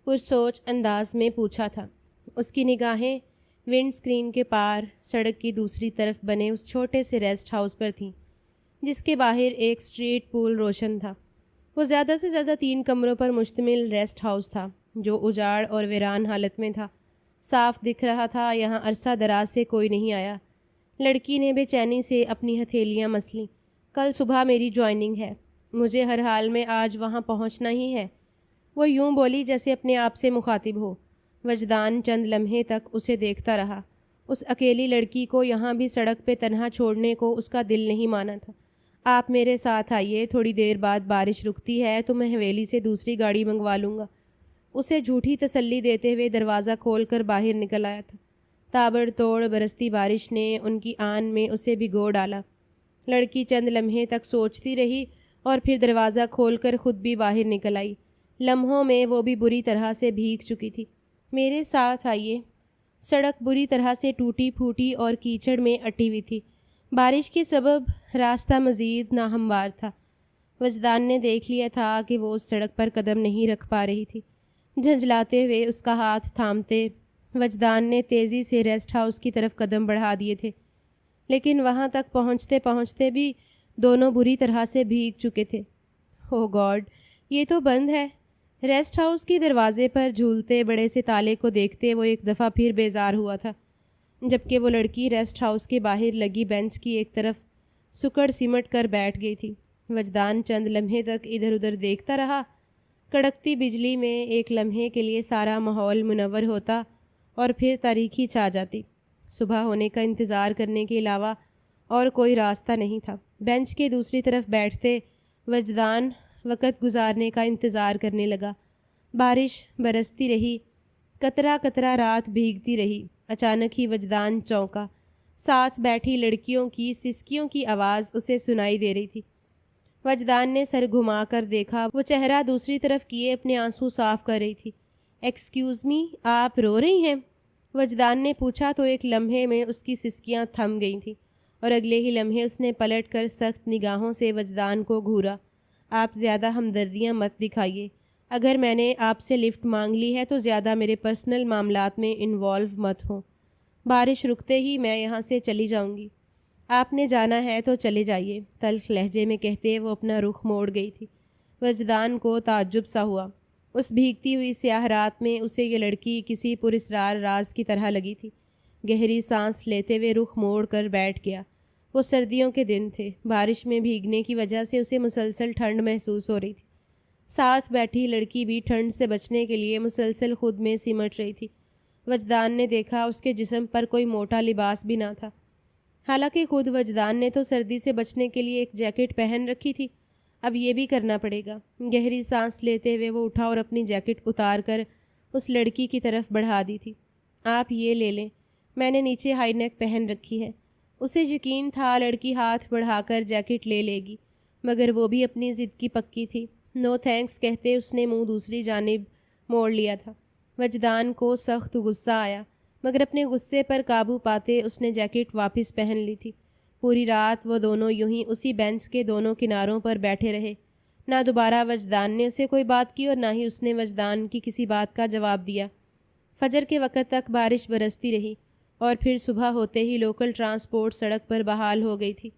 کچھ سوچ انداز میں پوچھا تھا۔ اس کی نگاہیں ونڈ اسکرین کے پار سڑک کی دوسری طرف بنے اس چھوٹے سے ریسٹ ہاؤس پر تھیں، جس کے باہر ایک اسٹریٹ پول روشن تھا۔ وہ زیادہ سے زیادہ 3 کمروں پر مشتمل ریسٹ ہاؤس تھا، جو اجاڑ اور ویران حالت میں تھا۔ صاف دکھ رہا تھا یہاں عرصہ دراز سے کوئی نہیں آیا۔ لڑکی نے بے چینی سے اپنی ہتھیلیاں مسلیں۔ کل صبح میری جوائننگ ہے، مجھے ہر حال میں آج وہاں پہنچنا ہی ہے۔ وہ یوں بولی جیسے اپنے آپ سے مخاطب ہو۔ وجدان چند لمحے تک اسے دیکھتا رہا۔ اس اکیلی لڑکی کو یہاں بھی سڑک پہ تنہا چھوڑنے کو اس کا دل نہیں مانا تھا۔ آپ میرے ساتھ آئیے، تھوڑی دیر بعد بارش رکتی ہے تو میں حویلی سے دوسری گاڑی منگوا لوں گا۔ اسے جھوٹی تسلی دیتے ہوئے دروازہ کھول کر باہر نکل آیا تھا۔ تابڑ توڑ برستی بارش نے ان کی آن میں اسے بھگو ڈالا۔ لڑکی چند لمحے تک سوچتی رہی اور پھر دروازہ کھول کر خود بھی باہر نکل آئی۔ لمحوں میں وہ بھی بری طرح سے بھیگ چکی تھی۔ میرے ساتھ آئیے۔ سڑک بری طرح سے ٹوٹی پھوٹی اور کیچڑ میں اٹی ہوئی تھی۔ بارش کے سبب راستہ مزید ناہموار تھا۔ وجدان نے دیکھ لیا تھا کہ وہ اس سڑک پر قدم نہیں رکھ پا رہی تھی۔ جھنجھلاتے ہوئے اس کا ہاتھ تھامتے وجدان نے تیزی سے ریسٹ ہاؤس کی طرف قدم بڑھا دیے تھے، لیکن وہاں تک پہنچتے پہنچتے بھی دونوں بری طرح سے بھیگ چکے تھے۔ او گاڈ، یہ تو بند ہے۔ ریسٹ ہاؤس کے دروازے پر جھولتے بڑے سے تالے کو دیکھتے وہ ایک دفعہ پھر بیزار ہوا تھا، جبکہ وہ لڑکی ریسٹ ہاؤس کے باہر لگی بینچ کی ایک طرف سکڑ سمٹ کر بیٹھ گئی تھی۔ وجدان چند لمحے تک ادھر ادھر دیکھتا رہا۔ کڑکتی بجلی میں ایک لمحے کے لیے سارا ماحول منور ہوتا اور پھر تاریکی چھا جاتی۔ صبح ہونے کا انتظار کرنے کے علاوہ اور کوئی راستہ نہیں تھا۔ بینچ کے دوسری طرف بیٹھتے وجدان وقت گزارنے کا انتظار کرنے لگا۔ بارش برستی رہی، قطرہ قطرہ رات بھیگتی رہی۔ اچانک ہی وجدان چونکا۔ ساتھ بیٹھی لڑکیوں کی سسکیوں کی آواز اسے سنائی دے رہی تھی۔ وجدان نے سر گھما کر دیکھا، وہ چہرہ دوسری طرف کیے اپنے آنسو صاف کر رہی تھی۔ ایکسکیوز می، آپ رو رہی ہیں؟ وجدان نے پوچھا تو ایک لمحے میں اس کی سسکیاں تھم گئی تھیں اور اگلے ہی لمحے اس نے پلٹ کر سخت نگاہوں سے وجدان کو گھورا۔ آپ زیادہ ہمدردیاں مت دکھائیے۔ اگر میں نے آپ سے لفٹ مانگ لی ہے تو زیادہ میرے پرسنل معاملات میں انوالو مت ہوں۔ بارش رکتے ہی میں یہاں سے چلی جاؤں گی۔ آپ نے جانا ہے تو چلے جائیے، تلخ لہجے میں کہتے وہ اپنا رخ موڑ گئی تھی۔ وجدان کو تعجب سا ہوا۔ اس بھیگتی ہوئی سیاہ رات میں اسے یہ لڑکی کسی پراسرار راز کی طرح لگی تھی۔ گہری سانس لیتے ہوئے رخ موڑ کر بیٹھ گیا۔ وہ سردیوں کے دن تھے۔ بارش میں بھیگنے کی وجہ سے اسے مسلسل ٹھنڈ محسوس ہو رہی تھی۔ ساتھ بیٹھی لڑکی بھی ٹھنڈ سے بچنے کے لیے مسلسل خود میں سمٹ رہی تھی۔ وجدان نے دیکھا اس کے جسم پر کوئی موٹا لباس بھی نہ تھا، حالانکہ خود وجدان نے تو سردی سے بچنے کے لیے ایک جیکٹ پہن رکھی تھی۔ اب یہ بھی کرنا پڑے گا۔ گہری سانس لیتے ہوئے وہ اٹھا اور اپنی جیکٹ اتار کر اس لڑکی کی طرف بڑھا دی تھی۔ آپ یہ لے لیں، میں نے نیچے ہائی نیک پہن رکھی ہے۔ اسے یقین تھا لڑکی ہاتھ بڑھا کر جیکٹ لے لے گی، مگر وہ بھی اپنی ضد کی پکی تھی۔ نو تھینکس کہتے اس نے منہ دوسری جانب موڑ لیا تھا۔ وجدان کو سخت غصہ آیا، مگر اپنے غصے پر قابو پاتے اس نے جیکٹ واپس پہن لی تھی۔ پوری رات وہ دونوں یوں ہی اسی بینچ کے دونوں کناروں پر بیٹھے رہے۔ نہ دوبارہ وجدان نے اسے کوئی بات کی اور نہ ہی اس نے وجدان کی کسی بات کا جواب دیا۔ فجر کے وقت تک بارش برستی رہی اور پھر صبح ہوتے ہی لوکل ٹرانسپورٹ سڑک پر بحال ہو گئی تھی۔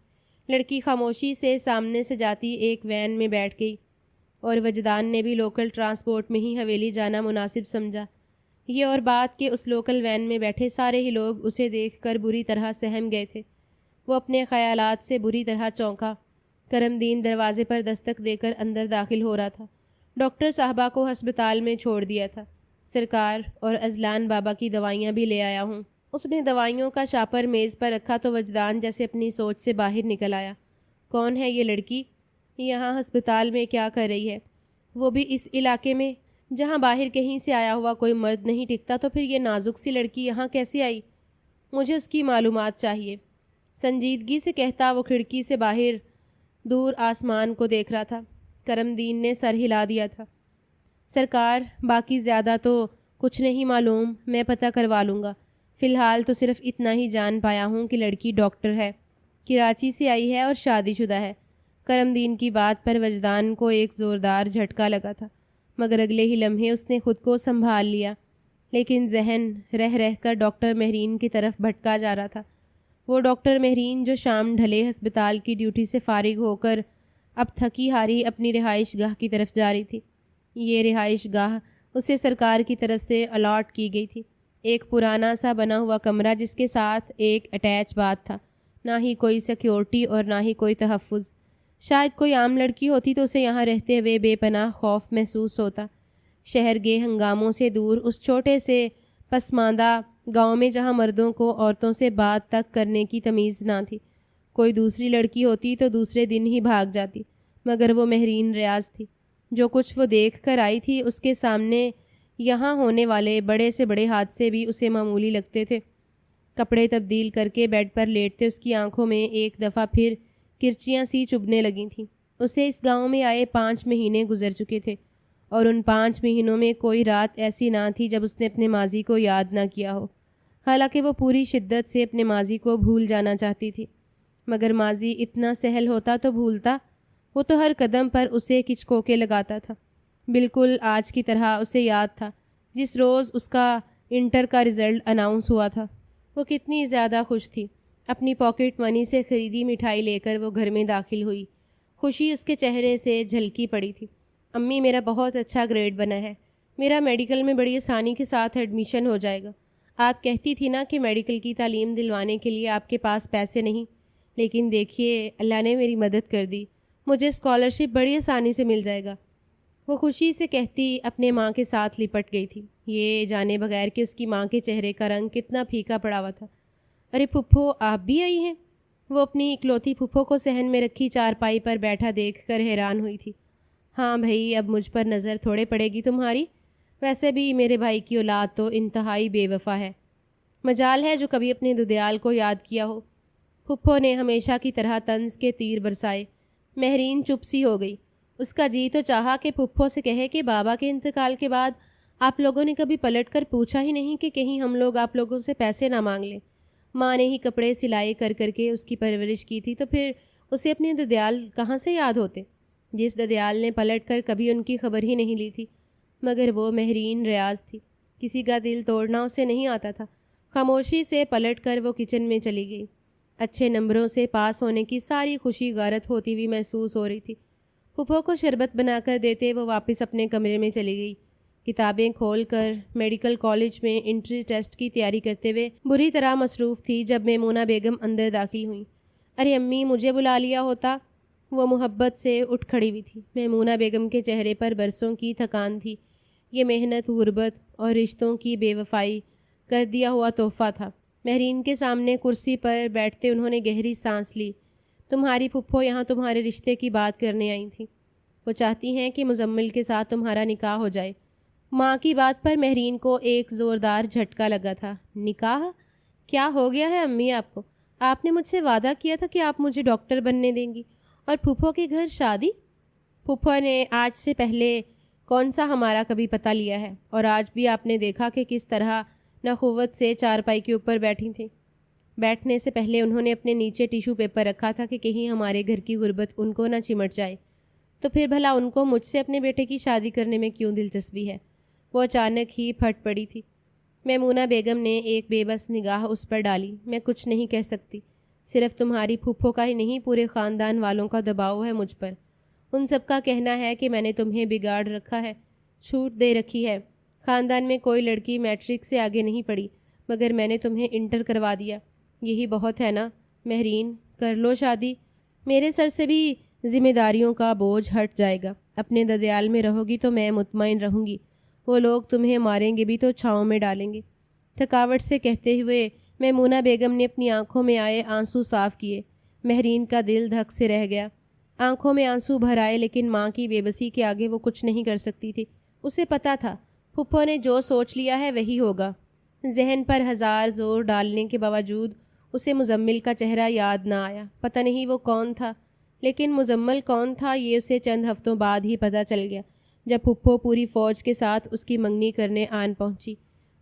لڑکی خاموشی سے سامنے سے جاتی ایک وین میں بیٹھ گئی اور وجدان نے بھی لوکل ٹرانسپورٹ میں ہی حویلی جانا مناسب سمجھا۔ یہ اور بات کہ اس لوکل وین میں بیٹھے سارے ہی لوگ اسے دیکھ کر بری طرح سہم گئے تھے۔ وہ اپنے خیالات سے بری طرح چونکا۔ کرم دین دروازے پر دستک دے کر اندر داخل ہو رہا تھا۔ ڈاکٹر صاحبہ کو ہسپتال میں چھوڑ دیا تھا سرکار، اور ازلان بابا کی دوائیاں بھی لے آیا ہوں۔ اس نے دوائیوں کا شاپر میز پر رکھا تو وجدان جیسے اپنی سوچ سے باہر نکل آیا۔ کون ہے یہ لڑکی؟ یہاں ہسپتال میں کیا کر رہی ہے؟ وہ بھی اس علاقے میں جہاں باہر کہیں سے آیا ہوا کوئی مرد نہیں ٹکتا، تو پھر یہ نازک سی لڑکی یہاں کیسے آئی؟ مجھے اس کی معلومات چاہیے، سنجیدگی سے کہتا وہ کھڑکی سے باہر دور آسمان کو دیکھ رہا تھا۔ کرم دین نے سر ہلا دیا تھا۔ سرکار، باقی زیادہ تو کچھ نہیں معلوم، میں پتہ کروا لوں گا۔ فی الحال تو صرف اتنا ہی جان پایا ہوں کہ لڑکی ڈاکٹر ہے، کراچی سے آئی ہے اور شادی شدہ ہے۔ کرم دین کی بات پر وجدان کو ایک زوردار جھٹکا لگا تھا، مگر اگلے ہی لمحے اس نے خود کو سنبھال لیا، لیکن ذہن رہ کر ڈاکٹر مہرین کی طرف بھٹکا جا رہا تھا۔ وہ ڈاکٹر مہرین جو شام ڈھلے ہسپتال کی ڈیوٹی سے فارغ ہو کر اب تھکی ہاری اپنی رہائش گاہ کی طرف جا رہی تھی۔ یہ رہائش گاہ اسے سرکار کی طرف سے الاٹ کی گئی تھی، ایک پرانا سا بنا ہوا کمرہ جس کے ساتھ ایک اٹیچ باتھ تھا۔ نہ ہی کوئی سیکیورٹی اور نہ ہی کوئی تحفظ۔ شاید کوئی عام لڑکی ہوتی تو اسے یہاں رہتے ہوئے بے پناہ خوف محسوس ہوتا۔ شہر کے ہنگاموں سے دور اس چھوٹے سے پسماندہ گاؤں میں جہاں مردوں کو عورتوں سے بات تک کرنے کی تمیز نہ تھی، کوئی دوسری لڑکی ہوتی تو دوسرے دن ہی بھاگ جاتی، مگر وہ مہرین ریاض تھی۔ جو کچھ وہ دیکھ کر آئی تھی اس کے سامنے یہاں ہونے والے بڑے سے بڑے حادثے بھی اسے معمولی لگتے تھے۔ کپڑے تبدیل کر کے بیڈ پر لیٹتے اس کی آنکھوں میں ایک دفعہ پھر کرچیاں سی چبھنے لگی تھیں۔ اسے اس گاؤں میں آئے 5 مہینے گزر چکے تھے، اور ان 5 مہینوں میں کوئی رات ایسی نہ تھی جب اس نے اپنے ماضی کو یاد نہ کیا ہو۔ حالانکہ وہ پوری شدت سے اپنے ماضی کو بھول جانا چاہتی تھی، مگر ماضی اتنا سہل ہوتا تو بھولتا؟ وہ تو ہر قدم پر اسے کچکوکے لگاتا تھا، بالکل آج کی طرح اسے یاد تھا جس روز اس کا انٹر کا رزلٹ اناؤنس ہوا تھا۔ وہ کتنی زیادہ خوش تھی۔ اپنی پاکٹ منی سے خریدی مٹھائی لے کر وہ گھر میں داخل ہوئی۔ خوشی اس کے چہرے سے جھلکی پڑی تھی۔ امی، میرا بہت اچھا گریڈ بنا ہے، میرا میڈیکل میں بڑی آسانی کے ساتھ ایڈمیشن ہو جائے گا۔ آپ کہتی تھی نا کہ میڈیکل کی تعلیم دلوانے کے لیے آپ کے پاس پیسے نہیں، لیکن دیکھیے اللہ نے میری مدد کر دی، مجھے اسکالرشپ بڑی آسانی سے مل جائے گا۔ وہ خوشی سے کہتی اپنے ماں کے ساتھ لپٹ گئی تھی، یہ جانے بغیر کہ اس کی ماں کے چہرے کا رنگ کتنا پھیکا پڑا ہوا تھا۔ ارے پھپھو، آپ بھی آئی ہیں؟ وہ اپنی اکلوتی پھپھو کو صحن میں رکھی چارپائی پر بیٹھا دیکھ کر حیران ہوئی تھی۔ ہاں بھائی، اب مجھ پر نظر تھوڑے پڑے گی تمہاری، ویسے بھی میرے بھائی کی اولاد تو انتہائی بے وفا ہے، مجال ہے جو کبھی اپنے ددیال کو یاد کیا ہو۔ پھپھو نے ہمیشہ کی طرح طنز کے تیر برسائے۔ مہرین چپ سی ہو گئی۔ اس کا جی تو چاہا کہ پھپھو سے کہے کہ بابا کے انتقال کے بعد آپ لوگوں نے کبھی پلٹ کر پوچھا ہی نہیں کہ کہیں ہم لوگ آپ لوگوں سے پیسے نہ مانگ لیں۔ ماں نے ہی کپڑے سلائی کر کر کے اس کی پرورش کی تھی، تو پھر اسے اپنے ددیال کہاں سے یاد ہوتے، جس ددیال نے پلٹ کر کبھی ان کی خبر ہی نہیں لی تھی۔ مگر وہ مہرین ریاض تھی، کسی کا دل توڑنا اسے نہیں آتا تھا۔ خاموشی سے پلٹ کر وہ کچن میں چلی گئی۔ اچھے نمبروں سے پاس ہونے کی ساری خوشی غارت ہوتی ہوئی محسوس ہو رہی تھی۔ پھپھو کو شربت بنا کر دیتے وہ واپس اپنے کمرے میں چلی گئی۔ کتابیں کھول کر میڈیکل کالج میں انٹری ٹیسٹ کی تیاری کرتے ہوئے بری طرح مصروف تھی جب میمونہ بیگم اندر داخل ہوئیں۔ ارے امی، مجھے بلا لیا ہوتا، وہ محبت سے اٹھ کھڑی ہوئی تھی۔ میمونہ بیگم کے چہرے پر برسوں کی تھکان تھی۔ یہ محنت، غربت اور رشتوں کی بے وفائی کر دیا ہوا تحفہ تھا۔ مہرین کے سامنے کرسی پر بیٹھتے انہوں نے گہری سانس لی۔ تمہاری پھپھو یہاں تمہارے رشتے کی بات کرنے آئی تھیں۔ وہ چاہتی ہیں کہ مزمل کے ساتھ تمہارا نکاح ہو جائے۔ ماں کی بات پر مہرین کو ایک زوردار جھٹکا لگا تھا۔ نکاح؟ کیا ہو گیا ہے امی آپ کو؟ آپ نے مجھ سے وعدہ کیا تھا کہ آپ مجھے ڈاکٹر بننے دیں گی، اور پھپھو کے گھر شادی؟ پھپھو نے آج سے پہلے کون سا ہمارا کبھی پتہ لیا ہے؟ اور آج بھی آپ نے دیکھا کہ کس طرح نخوت سے چارپائی کے اوپر بیٹھی تھیں۔ بیٹھنے سے پہلے انہوں نے اپنے نیچے ٹیشو پیپر رکھا تھا کہ کہیں ہمارے گھر کی غربت ان کو نہ چمٹ جائے۔ تو پھر بھلا ان کو مجھ سے اپنے بیٹے کی شادی کرنے میں کیوں دلچسپی ہے؟ وہ اچانک ہی پھٹ پڑی تھی۔ میمونہ بیگم نے ایک بے بس نگاہ اس پر ڈالی۔ میں کچھ نہیں کہہ سکتی۔ صرف تمہاری پھپھو کا ہی نہیں، پورے خاندان والوں کا دباؤ ہے مجھ پر۔ ان سب کا کہنا ہے کہ میں نے تمہیں بگاڑ رکھا ہے، چھوٹ دے رکھی ہے۔ خاندان میں کوئی لڑکی میٹرک سے آگے نہیں پڑھی، مگر میں نے تمہیں انٹر کروا دیا۔ یہی بہت ہے نا مہرین، کر لو شادی۔ میرے سر سے بھی ذمہ داریوں کا بوجھ ہٹ جائے گا۔ اپنے ددیال میں رہو گی تو میں مطمئن رہوں گی۔ وہ لوگ تمہیں ماریں گے بھی تو چھاؤں میں ڈالیں گے۔ تھکاوٹ سے کہتے ہوئے میمونہ بیگم نے اپنی آنکھوں میں آئے آنسو صاف کیے۔ مہرین کا دل دھک سے رہ گیا۔ آنکھوں میں آنسو بھر آئے، لیکن ماں کی بے بسی کے آگے وہ کچھ نہیں کر سکتی تھی۔ اسے پتہ تھا پھپھو نے جو سوچ لیا ہے وہی ہوگا۔ ذہن پر ہزار زور ڈالنے کے باوجود اسے مزمل کا چہرہ یاد نہ آیا۔ پتہ نہیں وہ کون تھا، لیکن مزمل کون تھا یہ اسے چند ہفتوں بعد ہی پتہ چل گیا، جب پھپھو پوری فوج کے ساتھ اس کی منگنی کرنے آن پہنچی۔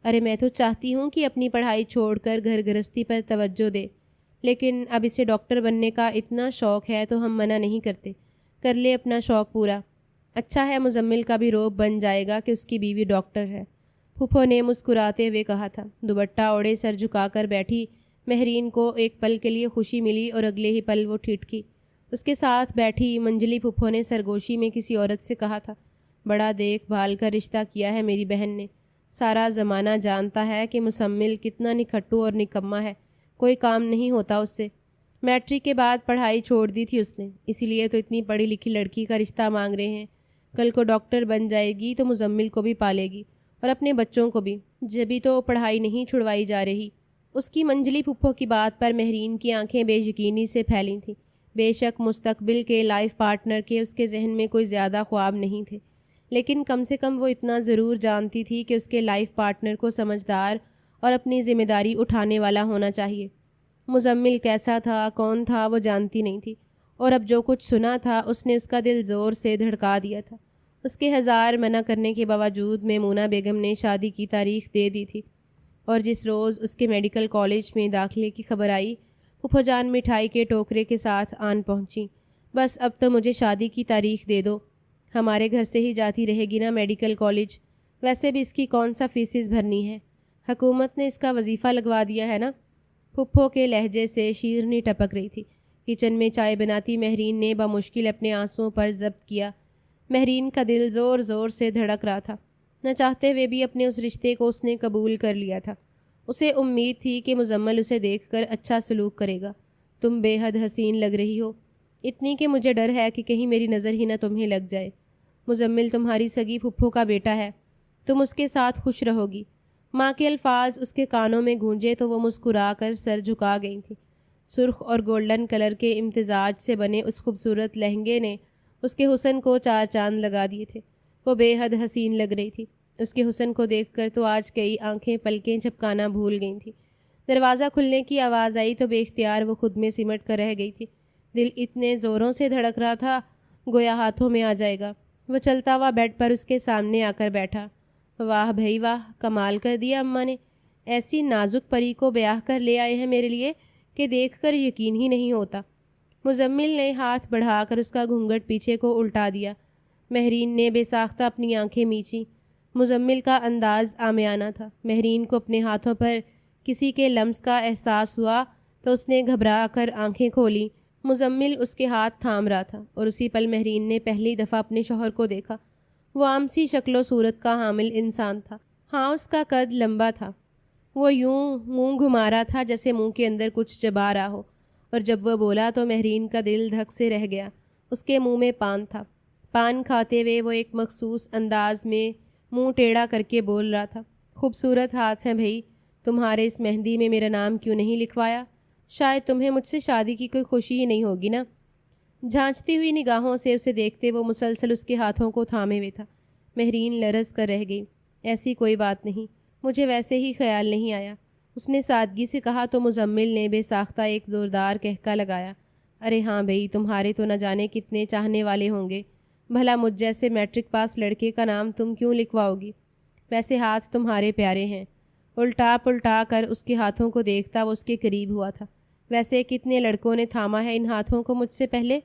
ارے میں تو چاہتی ہوں کہ اپنی پڑھائی چھوڑ کر گھر گرہستی پر توجہ دے، لیکن اب اسے ڈاکٹر بننے کا اتنا شوق ہے تو ہم منع نہیں کرتے۔ کر لے اپنا شوق پورا۔ اچھا ہے مزمل کا بھی روب بن جائے گا کہ اس کی بیوی ڈاکٹر ہے، پھپھو نے مسکراتے ہوئے کہا تھا۔ دوپٹہ اوڑھے سر جھکا کر بیٹھی مہرین کو ایک پل کے لیے خوشی ملی اور اگلے ہی پل وہ ٹھٹکی۔ اس کے ساتھ بیٹھی منجلی پھپھو نے سرگوشی میں کسی عورت سے کہا تھا، بڑا دیکھ بھال کر رشتہ کیا ہے میری بہن نے۔ سارا زمانہ جانتا ہے کہ مزمل کتنا نکھٹو اور نکما ہے، کوئی کام نہیں ہوتا اس سے۔ میٹرک کے بعد پڑھائی چھوڑ دی تھی اس نے، اسی لیے تو اتنی پڑھی لکھی لڑکی کا رشتہ مانگ رہے ہیں۔ کل کو ڈاکٹر بن جائے گی تو مزمل کو بھی پالے گی اور اپنے بچوں کو بھی، جبھی تو پڑھائی نہیں چھڑوائی جا رہی۔ اس کی منجلی پھپھو کی بات پر مہرین کی آنکھیں بے یقینی سے پھیلی تھیں۔ بے شک مستقبل کے لائف پارٹنر کے اس کے ذہن میں کوئی زیادہ خواب نہیں تھے، لیکن کم سے کم وہ اتنا ضرور جانتی تھی کہ اس کے لائف پارٹنر کو سمجھدار اور اپنی ذمہ داری اٹھانے والا ہونا چاہیے۔ مزمل کیسا تھا، کون تھا، وہ جانتی نہیں تھی، اور اب جو کچھ سنا تھا اس نے اس کا دل زور سے دھڑکا دیا تھا۔ اس کے ہزار منع کرنے کے باوجود میمونہ بیگم نے شادی کی تاریخ دے دی تھی، اور جس روز اس کے میڈیکل کالج میں داخلے کی خبر آئی، پھپھو جان مٹھائی کے ٹوکرے کے ساتھ آن پہنچی۔ بس اب تو مجھے شادی کی تاریخ دے دو، ہمارے گھر سے ہی جاتی رہے گی نا میڈیکل کالج، ویسے بھی اس کی کون سا فیسز بھرنی ہے، حکومت نے اس کا وظیفہ لگوا دیا ہے نا۔ پھپھو کے لہجے سے شیرنی ٹپک رہی تھی۔ کچن میں چائے بناتی مہرین نے بمشکل اپنے آنسوؤں پر ضبط کیا۔ مہرین کا دل زور زور سے دھڑک رہا تھا۔ نہ چاہتے ہوئے بھی اپنے اس رشتے کو اس نے قبول کر لیا تھا۔ اسے امید تھی کہ مزمل اسے دیکھ کر اچھا سلوک کرے گا۔ تم بے حد حسین لگ رہی ہو، اتنی کہ مجھے ڈر ہے کہ کہیں میری نظر ہی نہ تمہیں لگ جائے۔ مزمل تمہاری سگی پھپھو کا بیٹا ہے، تم اس کے ساتھ خوش رہو گی۔ ماں کے الفاظ اس کے کانوں میں گونجے تو وہ مسکرا کر سر جھکا گئی تھی۔ سرخ اور گولڈن کلر کے امتزاج سے بنے اس خوبصورت لہنگے نے اس کے حسن کو چار چاند لگا دیے تھے۔ وہ بے حد حسین لگ رہی تھی۔ اس کے حسن کو دیکھ کر تو آج کئی آنکھیں پلکیں جھپکانا بھول گئی تھیں۔ دروازہ کھلنے کی آواز آئی تو بے اختیار وہ خود میں سمٹ کر رہ گئی تھی۔ دل اتنے زوروں سے دھڑک رہا تھا گویا ہاتھوں میں آ جائے گا۔ وہ چلتا ہوا بیڈ پر اس کے سامنے آ کر بیٹھا۔ واہ بھائی واہ، کمال کر دیا اماں نے، ایسی نازک پری کو بیاہ کر لے آئے ہیں میرے لیے کہ دیکھ کر یقین ہی نہیں ہوتا۔ مزمل نے ہاتھ بڑھا کر اس کا گھونگھٹ پیچھے کو الٹا دیا۔ مہرین نے بے ساختہ اپنی آنکھیں میچیں۔ مزمل کا انداز عامیانہ تھا۔ مہرین کو اپنے ہاتھوں پر کسی کے لمس کا احساس ہوا تو اس نے گھبرا کر آنکھیں کھولیں۔ مزمل اس کے ہاتھ تھام رہا تھا، اور اسی پل مہرین نے پہلی دفعہ اپنے شوہر کو دیکھا۔ وہ عام سی شکل و صورت کا حامل انسان تھا۔ ہاں، اس کا قد لمبا تھا۔ وہ یوں منہ گھما رہا تھا جیسے منہ کے اندر کچھ چبا رہا ہو، اور جب وہ بولا تو مہرین کا دل دھک سے رہ گیا۔ اس کے منہ میں پان تھا۔ پان کھاتے ہوئے وہ ایک مخصوص انداز میں منہ ٹیڑھا کر کے بول رہا تھا، خوبصورت ہاتھ ہیں بھائی، تمہارے اس مہندی میں میرا نام کیوں نہیں لکھوایا؟ شاید تمہیں مجھ سے شادی کی کوئی خوشی ہی نہیں ہوگی نا؟ جھانچتی ہوئی نگاہوں سے اسے دیکھتے وہ مسلسل اس کے ہاتھوں کو تھامے ہوئے تھا۔ مہرین لرز کر رہ گئی۔ ایسی کوئی بات نہیں، مجھے ویسے ہی خیال نہیں آیا، اس نے سادگی سے کہا تو مزمل نے بے ساختہ ایک زوردار کہکا لگایا۔ ارے ہاں بھئی، تمہارے تو نہ جانے کتنے چاہنے والے ہوں گے، بھلا مجھ جیسے میٹرک پاس لڑکے کا نام تم کیوں لکھواؤ گی؟ ویسے ہاتھ تمہارے پیارے ہیں۔ الٹا پلٹا کر اس کے ہاتھوں کو دیکھتا وہ اس کے قریب ہوا تھا۔ ویسے کتنے لڑکوں نے تھاما ہے ان ہاتھوں کو مجھ سے پہلے؟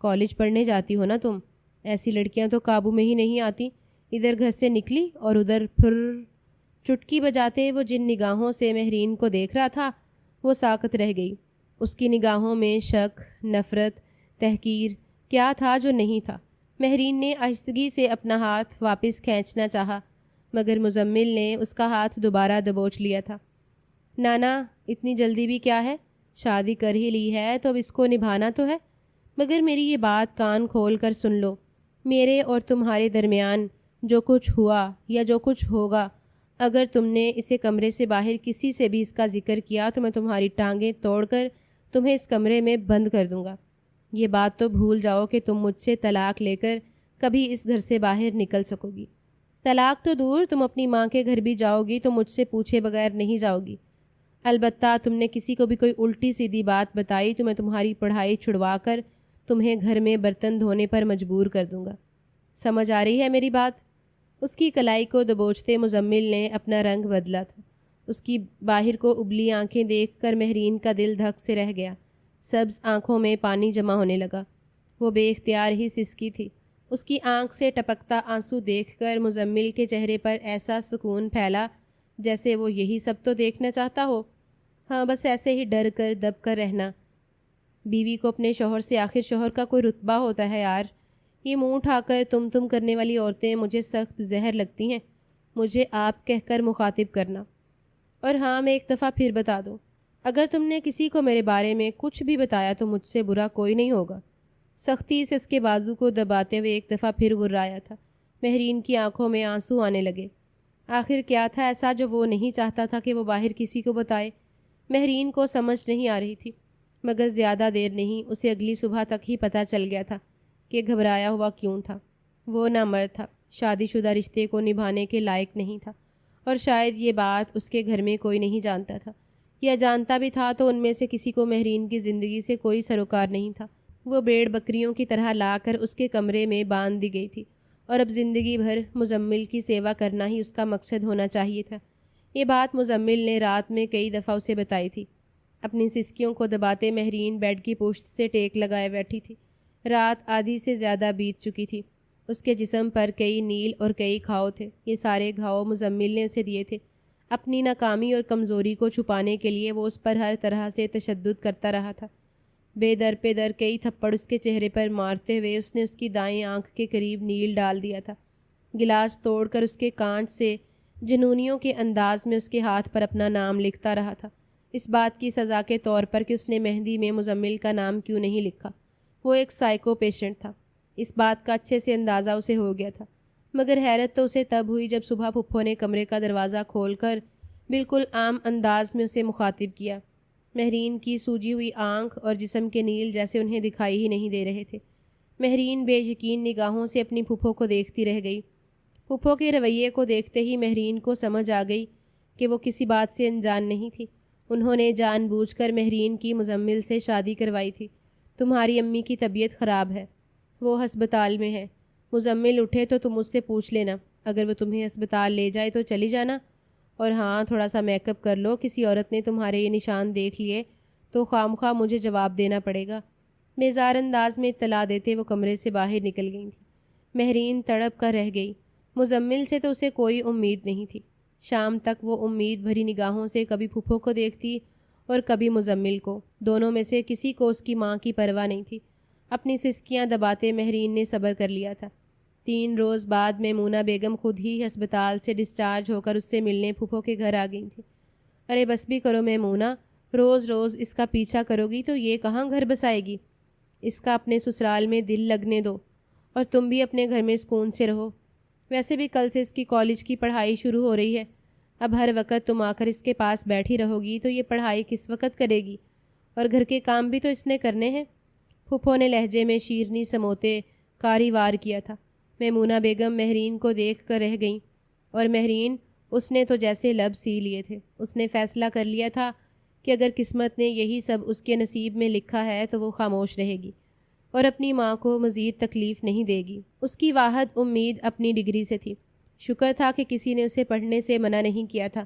کالج پڑھنے جاتی ہو نا تم، ایسی لڑکیاں تو قابو میں ہی نہیں آتی۔ ادھر گھر سے نکلی اور ادھر پھر۔ چٹکی بجاتے وہ جن نگاہوں سے مہرین کو دیکھ رہا تھا وہ ساکت رہ گئی۔ اس کی نگاہوں میں شک، نفرت، تحقیر کیا تھا جو نہیں تھا؟ مہرین نے آہستگی سے اپنا ہاتھ واپس کھینچنا چاہا مگر مزمل نے اس کا ہاتھ دوبارہ دبوچ لیا تھا۔ نانا، اتنی جلدی بھی کیا ہے؟ شادی کر ہی لی ہے تو اب اس کو نبھانا تو ہے۔ مگر میری یہ بات کان کھول کر سن لو، میرے اور تمہارے درمیان جو کچھ ہوا یا جو کچھ ہوگا، اگر تم نے اسے کمرے سے باہر کسی سے بھی اس کا ذکر کیا تو میں تمہاری ٹانگیں توڑ کر تمہیں اس کمرے میں بند کر دوں گا۔ یہ بات تو بھول جاؤ کہ تم مجھ سے طلاق لے کر کبھی اس گھر سے باہر نکل سکو گی۔ طلاق تو دور، تم اپنی ماں کے گھر بھی جاؤ گی تو مجھ سے پوچھے بغیر نہیں جاؤ گی۔ البتہ تم نے کسی کو بھی کوئی الٹی سیدھی بات بتائی تو میں تمہاری پڑھائی چھڑوا کر تمہیں گھر میں برتن دھونے پر مجبور کر دوں گا۔ سمجھ آ رہی ہے میری بات؟ اس کی کلائی کو دبوچتے مزمل نے اپنا رنگ بدلا تھا۔ اس کی باہر کو ابلی آنکھیں دیکھ کر مہرین کا دل دھک سے رہ گیا۔ سبز آنکھوں میں پانی جمع ہونے لگا۔ وہ بے اختیار ہی سسکی تھی۔ اس کی آنکھ سے ٹپکتا آنسو دیکھ کر مزمل کے چہرے پر ایسا سکون پھیلا جیسے وہ یہی سب تو دیکھنا چاہتا ہو۔ ہاں، بس ایسے ہی ڈر کر دب کر رہنا۔ بیوی کو اپنے شوہر سے آخر شوہر کا کوئی رتبہ ہوتا ہے یار۔ یہ منہ اٹھا کر تم کرنے والی عورتیں مجھے سخت زہر لگتی ہیں۔ مجھے آپ کہہ کر مخاطب کرنا۔ اور ہاں، میں ایک دفعہ پھر بتا دوں، اگر تم نے کسی کو میرے بارے میں کچھ بھی بتایا تو مجھ سے برا کوئی نہیں ہوگا۔ سختی سے اس کے بازو کو دباتے ہوئے ایک دفعہ پھر گرایا تھا۔ مہرین کی آنکھوں میں آنسو آنے لگے۔ آخر کیا تھا ایسا جو وہ نہیں چاہتا تھا کہ وہ باہر کسی کو بتائے؟ مہرین کو سمجھ نہیں آ رہی تھی، مگر زیادہ دیر نہیں، اسے اگلی صبح تک ہی پتہ چل گیا تھا کہ گھبرایا ہوا کیوں تھا۔ وہ نہ مرد تھا، شادی شدہ رشتے کو نبھانے کے لائق نہیں تھا، اور شاید یہ بات اس کے گھر میں کوئی نہیں جانتا تھا، یا جانتا بھی تھا تو ان میں سے کسی کو مہرین کی زندگی سے کوئی سروکار نہیں تھا۔ وہ بھیڑ بکریوں کی طرح لا کر اس کے کمرے میں باندھ دی گئی تھی، اور اب زندگی بھر مزمل کی سیوا کرنا ہی اس کا مقصد ہونا چاہیے تھا۔ یہ بات مزمل نے رات میں کئی دفعہ اسے بتائی تھی۔ اپنی سسکیوں کو دباتے مہرین بیڈ کی پشت سے ٹیک لگائے بیٹھی تھی۔ رات آدھی سے زیادہ بیت چکی تھی۔ اس کے جسم پر کئی نیل اور کئی گھاؤ تھے۔ یہ سارے گھاؤ مزمل نے اسے دیے تھے۔ اپنی ناکامی اور کمزوری کو چھپانے کے لیے وہ اس پر ہر طرح سے تشدد کرتا رہا تھا۔ بے در پہ در کئی تھپڑ اس کے چہرے پر مارتے ہوئے اس نے اس کی دائیں آنکھ کے قریب نیل ڈال دیا تھا۔ گلاس توڑ کر اس کے کانچ سے جنونیوں کے انداز میں اس کے ہاتھ پر اپنا نام لکھتا رہا تھا، اس بات کی سزا کے طور پر کہ اس نے مہندی میں مزمل کا نام کیوں نہیں لکھا۔ وہ ایک سائیکو پیشنٹ تھا، اس بات کا اچھے سے اندازہ اسے ہو گیا تھا، مگر حیرت تو اسے تب ہوئی جب صبح پھپھو نے کمرے کا دروازہ کھول کر بالکل عام انداز میں اسے مخاطب کیا۔ مہرین کی سوجی ہوئی آنکھ اور جسم کے نیل جیسے انہیں دکھائی ہی نہیں دے رہے تھے۔ مہرین بے یقین نگاہوں سے اپنی پھپھو کو دیکھتی رہ گئی۔ پھپھو کے رویے کو دیکھتے ہی مہرین کو سمجھ آ گئی کہ وہ کسی بات سے انجان نہیں تھی۔ انہوں نے جان بوجھ کر مہرین کی مزمل سے شادی کروائی تھی۔ تمہاری امی کی طبیعت خراب ہے، وہ ہسپتال میں ہے۔ مزمل اٹھے تو تم مجھ سے پوچھ لینا، اگر وہ تمہیں ہسپتال لے جائے تو چلی جانا، اور ہاں، تھوڑا سا میک اپ کر لو، کسی عورت نے تمہارے یہ نشان دیکھ لیے تو خواہ مجھے جواب دینا پڑے گا۔ بیزار انداز میں اطلاع دیتے وہ کمرے سے باہر نکل گئی تھی۔ مہرین تڑپ کر رہ گئی۔ مزمل سے تو اسے کوئی امید نہیں تھی۔ شام تک وہ امید بھری نگاہوں سے کبھی پھپھو کو دیکھتی اور کبھی مزمل کو۔ دونوں میں سے کسی کو اس کی ماں کی پرواہ نہیں تھی۔ اپنی سسکیاں دباتے مہرین نے صبر کر لیا تھا۔ 3 روز بعد میمونہ بیگم خود ہی ہسپتال سے ڈسچارج ہو کر اس سے ملنے پھپھو کے گھر آ گئی تھیں۔ ارے بس بھی کرو میمونہ، روز روز اس کا پیچھا کرو گی تو یہ کہاں گھر بسائے گی؟ اس کا اپنے سسرال میں دل لگنے دو اور تم بھی اپنے گھر میں سکون سے رہو۔ ویسے بھی کل سے اس کی کالج کی پڑھائی شروع ہو رہی ہے، اب ہر وقت تم آ کر اس کے پاس بیٹھی رہو گی تو یہ پڑھائی کس وقت کرے گی؟ اور گھر کے کام بھی تو اس نے کرنے ہیں۔ پھپھو نے لہجے میں شیرنی سموتے کاری وار کیا تھا۔ میمونہ بیگم مہرین کو دیکھ کر رہ گئیں، اور مہرین، اس نے تو جیسے لب سی لیے تھے۔ اس نے فیصلہ کر لیا تھا کہ اگر قسمت نے یہی سب اس کے نصیب میں لکھا ہے تو وہ خاموش رہے گی اور اپنی ماں کو مزید تکلیف نہیں دے گی۔ اس کی واحد امید اپنی ڈگری سے تھی۔ شکر تھا کہ کسی نے اسے پڑھنے سے منع نہیں کیا تھا،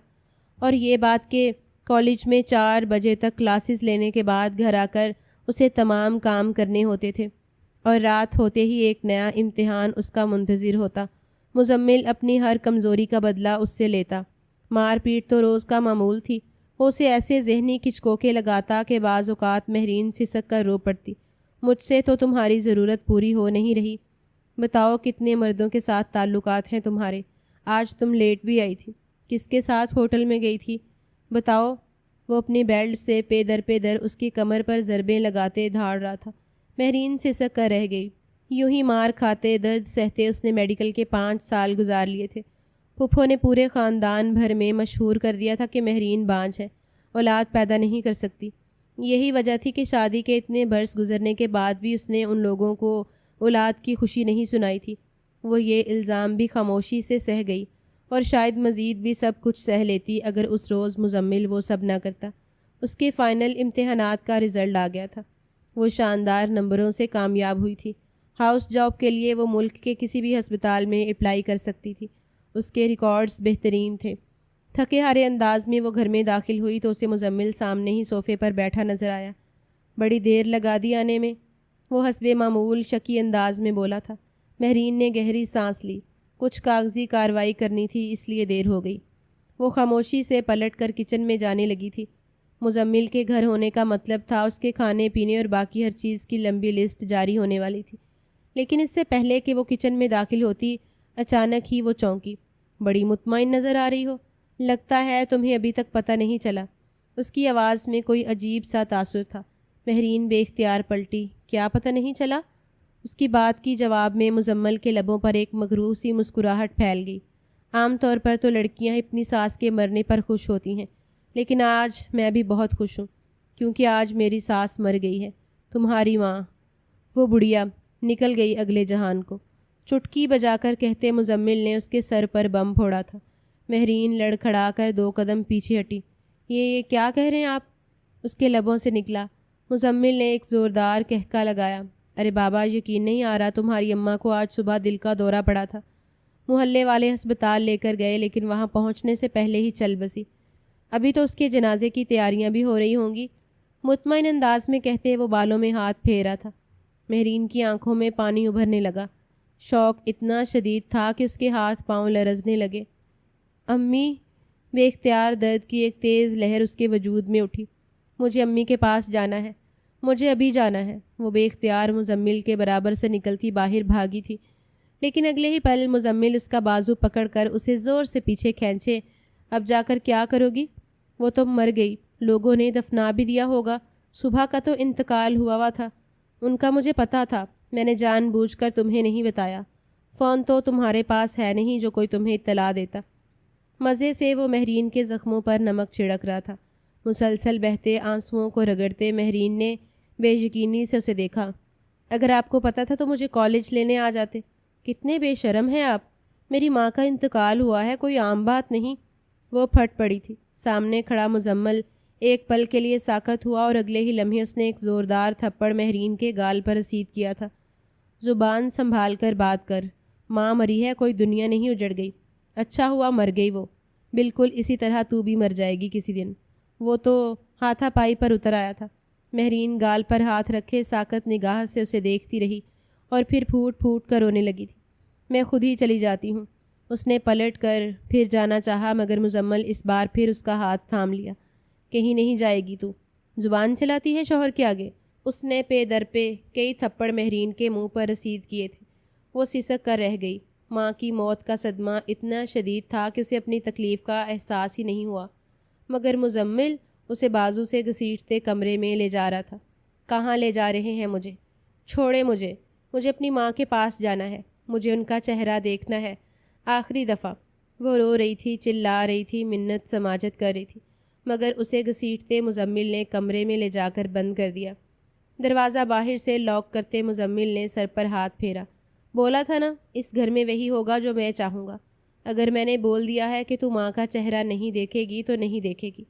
اور یہ بات کہ کالج میں 4 بجے تک کلاسز لینے کے بعد گھر آ کر اسے تمام کام کرنے ہوتے تھے، اور رات ہوتے ہی ایک نیا امتحان اس کا منتظر ہوتا۔ مزمل اپنی ہر کمزوری کا بدلہ اس سے لیتا۔ مار پیٹ تو روز کا معمول تھی۔ وہ اسے ایسے ذہنی کچکوکے لگاتا کہ بعض اوقات مہرین سسک کر رو پڑتی۔ مجھ سے تو تمہاری ضرورت پوری ہو نہیں رہی۔ بتاؤ کتنے مردوں کے ساتھ تعلقات ہیں تمہارے؟ آج تم لیٹ بھی آئی تھی، کس کے ساتھ ہوٹل میں گئی تھی؟ بتاؤ۔ وہ اپنی بیلٹ سے پے در اس کی کمر پر ضربیں لگاتے دھاڑ رہا تھا۔ مہرین سسک کر رہ گئی۔ یوں ہی مار کھاتے درد سہتے اس نے میڈیکل کے 5 سال گزار لیے تھے۔ پھپھو نے پورے خاندان بھر میں مشہور کر دیا تھا کہ مہرین بانجھ ہے، اولاد پیدا نہیں کر سکتی۔ یہی وجہ تھی کہ شادی کے اتنے برس گزرنے کے بعد بھی اس نے ان لوگوں کو اولاد کی خوشی نہیں سنائی تھی۔ وہ یہ الزام بھی خاموشی سے سہ گئی، اور شاید مزید بھی سب کچھ سہ لیتی اگر اس روز مزمل وہ سب نہ کرتا۔ اس کے فائنل امتحانات کا رزلٹ آ گیا تھا۔ وہ شاندار نمبروں سے کامیاب ہوئی تھی۔ ہاؤس جاب کے لیے وہ ملک کے کسی بھی ہسپتال میں اپلائی کر سکتی تھی۔ اس کے ریکارڈز بہترین تھے۔ تھکے ہارے انداز میں وہ گھر میں داخل ہوئی تو اسے مزمل سامنے ہی صوفے پر بیٹھا نظر آیا۔ بڑی دیر لگا دی آنے میں، وہ حسب معمول شکی انداز میں بولا تھا۔ مہرین نے گہری سانس لی۔ کچھ کاغذی کارروائی کرنی تھی، اس لیے دیر ہو گئی۔ وہ خاموشی سے پلٹ کر کچن میں جانے لگی تھی۔ مزمل کے گھر ہونے کا مطلب تھا اس کے کھانے پینے اور باقی ہر چیز کی لمبی لسٹ جاری ہونے والی تھی۔ لیکن اس سے پہلے کہ وہ کچن میں داخل ہوتی، اچانک ہی وہ چونکی۔ بڑی مطمئن نظر آ رہی ہو، لگتا ہے تمہیں ابھی تک پتہ نہیں چلا۔ اس کی آواز میں کوئی عجیب سا تاثر تھا۔ مہرین بے اختیار پلٹی۔ کیا پتہ نہیں چلا؟ اس کی بات کی جواب میں مزمل کے لبوں پر ایک مغرور سی مسکراہٹ پھیل گئی۔ عام طور پر تو لڑکیاں اپنی ساس کے مرنے پر خوش ہوتی ہیں، لیکن آج میں بھی بہت خوش ہوں، کیونکہ آج میری ساس مر گئی ہے، تمہاری ماں۔ وہ بڑھیا نکل گئی اگلے جہان کو، چٹکی بجا کر کہتے مزمل نے اس کے سر پر بم پھوڑا تھا۔ مہرین لڑکھڑا کر 2 قدم پیچھے ہٹی۔ یہ کیا کہہ رہے ہیں آپ؟ اس کے لبوں سے نکلا۔ مزمل نے ایک زوردار کہکا لگایا۔ ارے بابا، یقین نہیں آ رہا تمہاری اماں کو آج صبح دل کا دورہ پڑا تھا۔ محلے والے ہسپتال لے کر گئے، لیکن وہاں پہنچنے سے پہلے ہی چل بسی۔ ابھی تو اس کے جنازے کی تیاریاں بھی ہو رہی ہوں گی، مطمئن انداز میں کہتے وہ بالوں میں ہاتھ پھیرا تھا۔ مہرین کی آنکھوں میں پانی ابھرنے لگا۔ شوق اتنا شدید تھا کہ اس کے ہاتھ پاؤں لرزنے لگے۔ امی! بے اختیار درد کی ایک تیز لہر اس کے وجود میں اٹھی۔ مجھے امی کے پاس جانا ہے، مجھے ابھی جانا ہے۔ وہ بے اختیار مزمل کے برابر سے نکلتی باہر بھاگی تھی، لیکن اگلے ہی پل مزمل اس کا بازو پکڑ کر اسے زور سے پیچھے کھینچے۔ اب جا کر کیا کرو گی؟ وہ تو مر گئی، لوگوں نے دفنا بھی دیا ہوگا، صبح کا تو انتقال ہوا تھا۔ ان کا مجھے پتہ تھا، میں نے جان بوجھ کر تمہیں نہیں بتایا۔ فون تو تمہارے پاس ہے نہیں جو کوئی تمہیں اطلاع دیتا۔ مزے سے وہ مہرین کے زخموں پر نمک چھڑک رہا تھا۔ مسلسل بہتے آنسوؤں کو رگڑتے مہرین نے بے یقینی سے اسے دیکھا۔ اگر آپ کو پتہ تھا تو مجھے کالج لینے آ جاتے۔ کتنے بے شرم ہیں آپ! میری ماں کا انتقال ہوا ہے، کوئی عام بات نہیں۔ وہ پھٹ پڑی تھی۔ سامنے کھڑا مزمل ایک پل کے لیے ساکت ہوا، اور اگلے ہی لمحے اس نے ایک زوردار تھپڑ مہرین کے گال پر رسید کیا تھا۔ زبان سنبھال کر بات کر، ماں مری ہے، کوئی دنیا نہیں اجڑ گئی۔ اچھا ہوا مر گئی وہ، بالکل اسی طرح تو بھی مر جائے گی کسی دن۔ وہ تو ہاتھا پائی پر اتر آیا تھا۔ مہرین گال پر ہاتھ رکھے ساکت نگاہ سے اسے دیکھتی رہی، اور پھر پھوٹ پھوٹ کر رونے لگی تھی۔ میں خود ہی چلی جاتی ہوں۔ اس نے پلٹ کر پھر جانا چاہا، مگر مزمل اس بار پھر اس کا ہاتھ تھام لیا۔ کہیں نہیں جائے گی تو، زبان چلاتی ہے شوہر کے آگے۔ اس نے پے در پہ کئی تھپڑ مہرین کے منہ پر رسید کیے تھے۔ وہ سسک کر رہ گئی۔ ماں کی موت کا صدمہ اتنا شدید تھا کہ اسے اپنی تکلیف کا احساس ہی نہیں ہوا، مگر مزمل اسے بازو سے گھسیٹتے کمرے میں لے جا رہا تھا۔ کہاں لے جا رہے ہیں مجھے؟ چھوڑے مجھے اپنی ماں کے پاس جانا ہے، مجھے ان کا چہرہ دیکھنا ہے، آخری دفعہ۔ وہ رو رہی تھی، چلا رہی تھی، منت سماجت کر رہی تھی، مگر اسے گھسیٹتے مزمل نے کمرے میں لے جا کر بند کر دیا۔ دروازہ باہر سے لاک کرتے مزمل نے سر پر ہاتھ پھیرا۔ بولا تھا نا، اس گھر میں وہی ہوگا جو میں چاہوں گا۔ اگر میں نے بول دیا ہے کہ تو ماں کا چہرہ نہیں دیکھے گی تو نہیں دیکھے گی،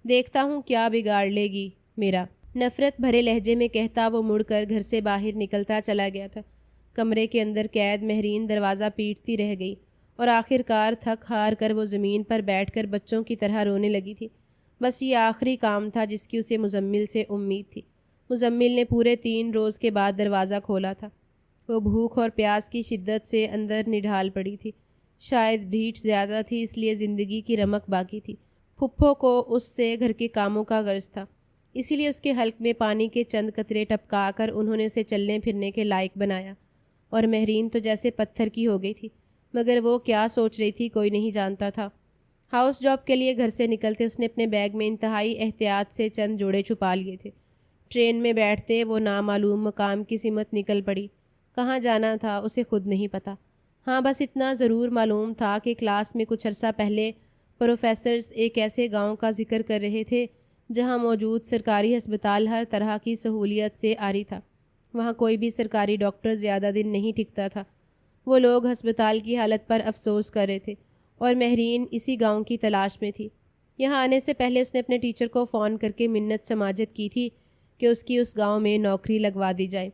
دیکھتا ہوں کیا بگاڑ لے گی میرا۔ نفرت بھرے لہجے میں کہتا وہ مڑ کر گھر سے باہر نکلتا چلا گیا تھا۔ کمرے کے اندر قید مہرین دروازہ پیٹتی رہ گئی اور آخر کار تھک ہار کر وہ زمین پر بیٹھ کر بچوں کی طرح رونے لگی تھی۔ بس یہ آخری کام تھا جس کی اسے مزمل سے امید تھی۔ مزمل نے پورے 3 روز کے بعد دروازہ کھولا تھا۔ وہ بھوک اور پیاس کی شدت سے اندر نڈھال پڑی تھی۔ شاید ڈھیٹ زیادہ تھی، اس لیے زندگی کی رمق باقی تھی۔ پھپھو کو اس سے گھر کے کاموں کا غرض تھا، اسی لیے اس کے حلق میں پانی کے چند قطرے ٹپکا کر انہوں نے اسے چلنے پھرنے کے لائق بنایا۔ اور مہرین تو جیسے پتھر کی ہو گئی تھی، مگر وہ کیا سوچ رہی تھی کوئی نہیں جانتا تھا۔ ہاؤس جاب کے لیے گھر سے نکلتے اس نے اپنے بیگ میں انتہائی احتیاط سے چند جوڑے چھپا لیے تھے۔ ٹرین میں بیٹھتے وہ نامعلوم مقام کی سمت نکل پڑی۔ کہاں جانا تھا اسے خود نہیں پتہ۔ ہاں بس اتنا ضرور معلوم تھا کہ کلاس میں کچھ عرصہ پہلے پروفیسرز ایک ایسے گاؤں کا ذکر کر رہے تھے جہاں موجود سرکاری ہسپتال ہر طرح کی سہولیت سے عاری تھا۔ وہاں کوئی بھی سرکاری ڈاکٹر زیادہ دن نہیں ٹکتا تھا۔ وہ لوگ ہسپتال کی حالت پر افسوس کر رہے تھے اور مہرین اسی گاؤں کی تلاش میں تھی۔ یہاں آنے سے پہلے اس نے اپنے ٹیچر کو فون کر کے منت سماجت کی تھی کہ اس کی اس گاؤں میں نوکری لگوا دی جائے۔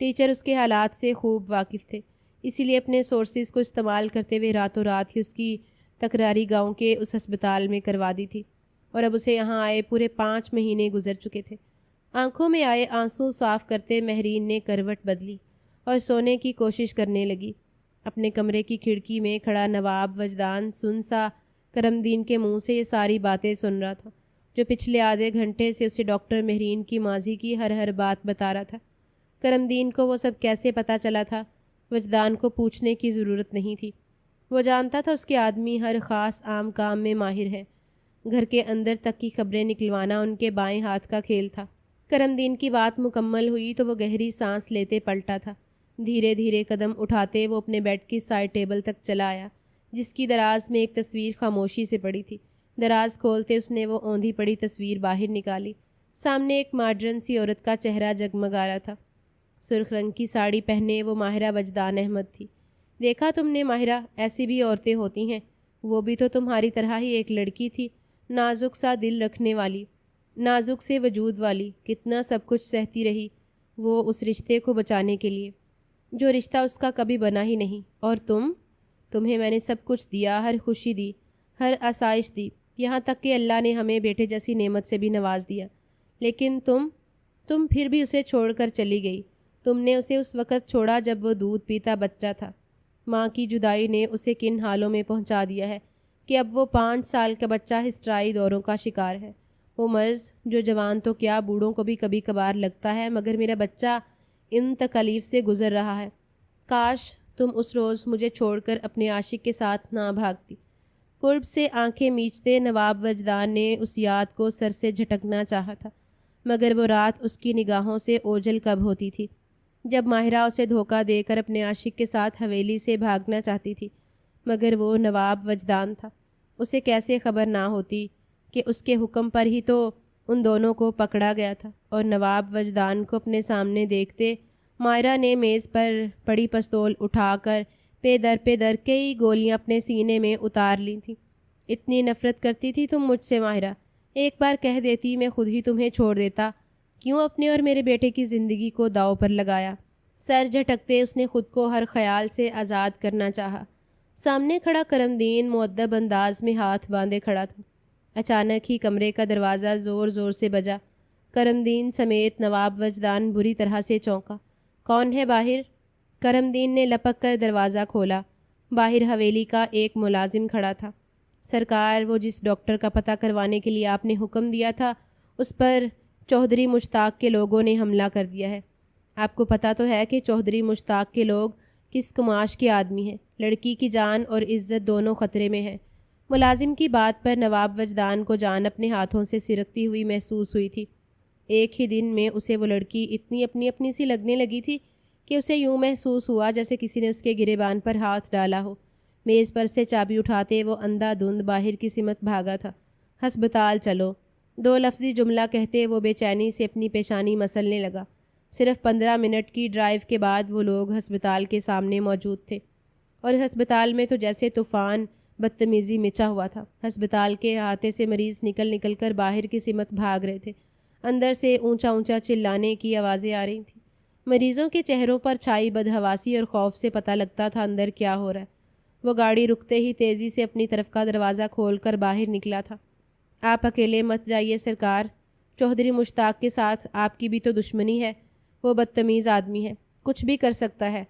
ٹیچر اس کے حالات سے خوب واقف تھے، اسی لیے اپنے سورسز کو استعمال کرتے ہوئے راتوں رات ہی اس کی تکراری گاؤں کے اس ہسپتال میں کروا دی تھی، اور اب اسے یہاں آئے پورے 5 مہینے گزر چکے تھے۔ آنکھوں میں آئے آنسو صاف کرتے مہرین نے کروٹ بدلی اور سونے کی کوشش کرنے لگی۔ اپنے کمرے کی کھڑکی میں کھڑا نواب وجدان سن سا کرم دین کے منہ سے یہ ساری باتیں سن رہا تھا، جو پچھلے آدھے گھنٹے سے اسے ڈاکٹر مہرین کی ماضی کی ہر بات بتا رہا تھا۔ کرم دین کو وہ سب کیسے پتہ چلا تھا، وجدان کو پوچھنے کی ضرورت نہیں تھی۔ وہ جانتا تھا اس کے آدمی ہر خاص عام کام میں ماہر ہے۔ گھر کے اندر تک کی خبریں نکلوانا ان کے بائیں ہاتھ کا کھیل تھا۔ کرم دین کی بات مکمل ہوئی تو وہ گہری سانس لیتے پلٹا تھا۔ دھیرے دھیرے قدم اٹھاتے وہ اپنے بیڈ کی سائڈ ٹیبل تک چلا آیا، جس کی دراز میں ایک تصویر خاموشی سے پڑی تھی۔ دراز کھولتے اس نے وہ اوندھی پڑی تصویر باہر نکالی۔ سامنے ایک ماڈرن سی عورت کا چہرہ جگمگا رہا تھا۔ سرخ رنگ کی ساڑی پہنے وہ ماہرہ وجدان احمد تھی۔ دیکھا تم نے ماہرہ، ایسی بھی عورتیں ہوتی ہیں، وہ بھی تو تمہاری طرح ہی ایک لڑکی تھی، نازک سا دل رکھنے والی، نازک سے وجود والی، کتنا سب کچھ سہتی رہی وہ اس رشتے کو بچانے کے لیے، جو رشتہ اس کا کبھی بنا ہی نہیں۔ اور تمہیں میں نے سب کچھ دیا، ہر خوشی دی، ہر آسائش دی، یہاں تک کہ اللہ نے ہمیں بیٹے جیسی نعمت سے بھی نواز دیا، لیکن تم پھر بھی اسے چھوڑ کر چلی گئی۔ تم نے اسے اس وقت چھوڑا جب وہ دودھ پیتا بچہ تھا۔ ماں کی جدائی نے اسے کن حالوں میں پہنچا دیا ہے کہ اب وہ 5 سال کا بچہ ہسٹرائی دوروں کا شکار ہے۔ وہ مرض جو جوان تو کیا بوڑھوں کو بھی کبھی کبھار لگتا ہے، مگر میرا بچہ ان تکالیف سے گزر رہا ہے۔ کاش تم اس روز مجھے چھوڑ کر اپنے عاشق کے ساتھ نہ بھاگتی۔ قرب سے آنکھیں میچتے نواب وجدان نے اس یاد کو سر سے جھٹکنا چاہا تھا، مگر وہ رات اس کی نگاہوں سے اوجھل کب ہوتی تھی جب ماہرہ اسے دھوکہ دے کر اپنے عاشق کے ساتھ حویلی سے بھاگنا چاہتی تھی، مگر وہ نواب وجدان تھا۔ اسے کیسے خبر نہ ہوتی کہ اس کے حکم پر ہی تو ان دونوں کو پکڑا گیا تھا۔ اور نواب وجدان کو اپنے سامنے دیکھتے ماہرہ نے میز پر پڑی پستول اٹھا کر پے در کئی گولیاں اپنے سینے میں اتار لی تھیں۔ اتنی نفرت کرتی تھی تم مجھ سے ماہرہ، ایک بار کہہ دیتی میں خود ہی تمہیں چھوڑ دیتا، کیوں اپنے اور میرے بیٹے کی زندگی کو داؤ پر لگایا؟ سر جھٹکتے اس نے خود کو ہر خیال سے آزاد کرنا چاہا۔ سامنے کھڑا کرم دین مؤدب انداز میں ہاتھ باندھے کھڑا تھا۔ اچانک ہی کمرے کا دروازہ زور زور سے بجا۔ کرم دین سمیت نواب وجدان بری طرح سے چونکا۔ کون ہے باہر؟ کرم دین نے لپک کر دروازہ کھولا۔ باہر حویلی کا ایک ملازم کھڑا تھا۔ سرکار، وہ جس ڈاکٹر کا پتہ کروانے کے لیے آپ نے حکم دیا تھا، اس پر چودھری مشتاق کے لوگوں نے حملہ کر دیا ہے۔ آپ کو پتہ تو ہے کہ چودھری مشتاق کے لوگ کس کماش کے آدمی ہیں، لڑکی کی جان اور عزت دونوں خطرے میں ہیں۔ ملازم کی بات پر نواب وجدان کو جان اپنے ہاتھوں سے سرکتی ہوئی محسوس ہوئی تھی۔ ایک ہی دن میں اسے وہ لڑکی اتنی اپنی سی لگنے لگی تھی کہ اسے یوں محسوس ہوا جیسے کسی نے اس کے گریبان پر ہاتھ ڈالا ہو۔ میز پر سے چابی اٹھاتے وہ اندھا دھند باہر کی سمت بھاگا تھا۔ ہسپتال چلو، 2 لفظی جملہ کہتے وہ بے چینی سے اپنی پیشانی مسلنے لگا۔ صرف 15 منٹ کی ڈرائیو کے بعد وہ لوگ ہسپتال کے سامنے موجود تھے، اور ہسپتال میں تو جیسے طوفان بدتمیزی مچا ہوا تھا۔ ہسپتال کے احاطے سے مریض نکل کر باہر کی سمت بھاگ رہے تھے۔ اندر سے اونچا چلانے کی آوازیں آ رہی تھیں۔ مریضوں کے چہروں پر چھائی بدحواسی اور خوف سے پتہ لگتا تھا اندر کیا ہو رہا ہے۔ وہ گاڑی رکتے ہی تیزی سے اپنی طرف کا دروازہ کھول کر باہر نکلا تھا۔ آپ اکیلے مت جائیے سرکار، چودھری مشتاق کے ساتھ آپ کی بھی تو دشمنی ہے۔ وہ بدتمیز آدمی ہے، کچھ بھی کر سکتا ہے۔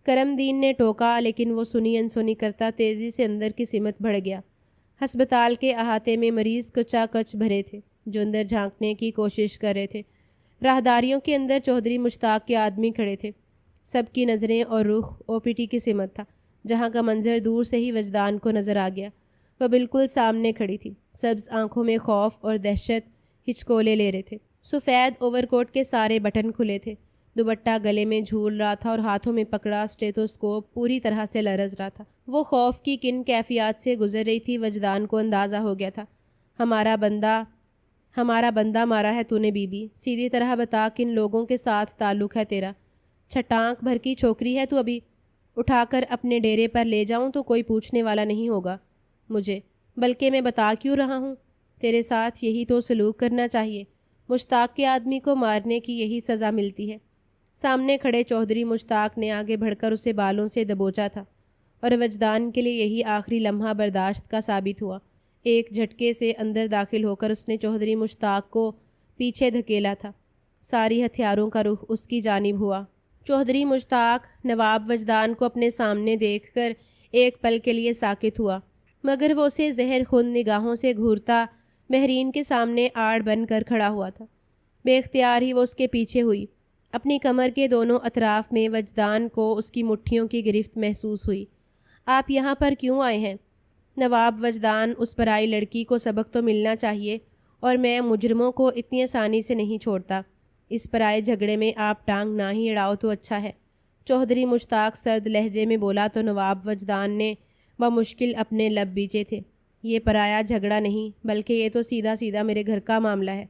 کرم دین نے ٹوکا، لیکن وہ سنی انسنی کرتا تیزی سے اندر کی سمت بڑھ گیا۔ ہسپتال کے احاطے میں مریض کچا کچ بھرے تھے جو اندر جھانکنے کی کوشش کر رہے تھے۔ راہداریوں کے اندر چودھری مشتاق کے آدمی کھڑے تھے۔ سب کی نظریں اور رخ او پی ٹی کی سمت تھا، جہاں کا منظر دور سے ہی وجدان کو نظر آ گیا۔ وہ بالکل سامنے کھڑی تھی، سبز آنکھوں میں خوف اور دہشت ہچکولے لے رہے تھے۔ سفید اوور کوٹ کے سارے بٹن کھلے تھے، دوپٹہ گلے میں جھول رہا تھا اور ہاتھوں میں پکڑا اسٹیتھوسکوپ پوری طرح سے لرز رہا تھا۔ وہ خوف کی کن کیفیات سے گزر رہی تھی وجدان کو اندازہ ہو گیا تھا۔ ہمارا بندہ مارا ہے تو نے بی بی، سیدھی طرح بتا کن لوگوں کے ساتھ تعلق ہے تیرا؟ چھٹانک بھر کی چھوکری ہے تو ابھی اٹھا کر اپنے ڈیرے پر لے جاؤں تو کوئی پوچھنے والا نہیں ہوگا مجھے، بلکہ میں بتا کیوں رہا ہوں، تیرے ساتھ یہی تو سلوک کرنا چاہیے۔ مشتاق کے آدمی کو مارنے کی یہی سزا ملتی ہے۔ سامنے کھڑے چودھری مشتاق نے آگے بڑھ کر اسے بالوں سے دبوچا تھا، اور وجدان کے لیے یہی آخری لمحہ برداشت کا ثابت ہوا۔ ایک جھٹکے سے اندر داخل ہو کر اس نے چودھری مشتاق کو پیچھے دھکیلا تھا۔ ساری ہتھیاروں کا رخ اس کی جانب ہوا۔ چودھری مشتاق نواب وجدان کو اپنے سامنے دیکھ کر ایک پل کے لیے ساکت ہوا، مگر وہ اسے زہر خون نگاہوں سے گھورتا مہرین کے سامنے آڑ بن کر کھڑا ہوا تھا۔ بے اختیار ہی وہ اس کے پیچھے ہوئی۔ اپنی کمر کے دونوں اطراف میں وجدان کو اس کی مٹھیوں کی گرفت محسوس ہوئی۔ آپ یہاں پر کیوں آئے ہیں؟ نواب وجدان، اس پرائی لڑکی کو سبق تو ملنا چاہیے، اور میں مجرموں کو اتنی آسانی سے نہیں چھوڑتا۔ اس پرائے جھگڑے میں آپ ٹانگ نہ ہی اڑاؤ تو اچھا ہے، چودھری مشتاق سرد لہجے میں بولا تو نواب وجدان نے بمشکل اپنے لب بیچے تھے۔ یہ پرایا جھگڑا نہیں، بلکہ یہ تو سیدھا میرے گھر کا معاملہ ہے۔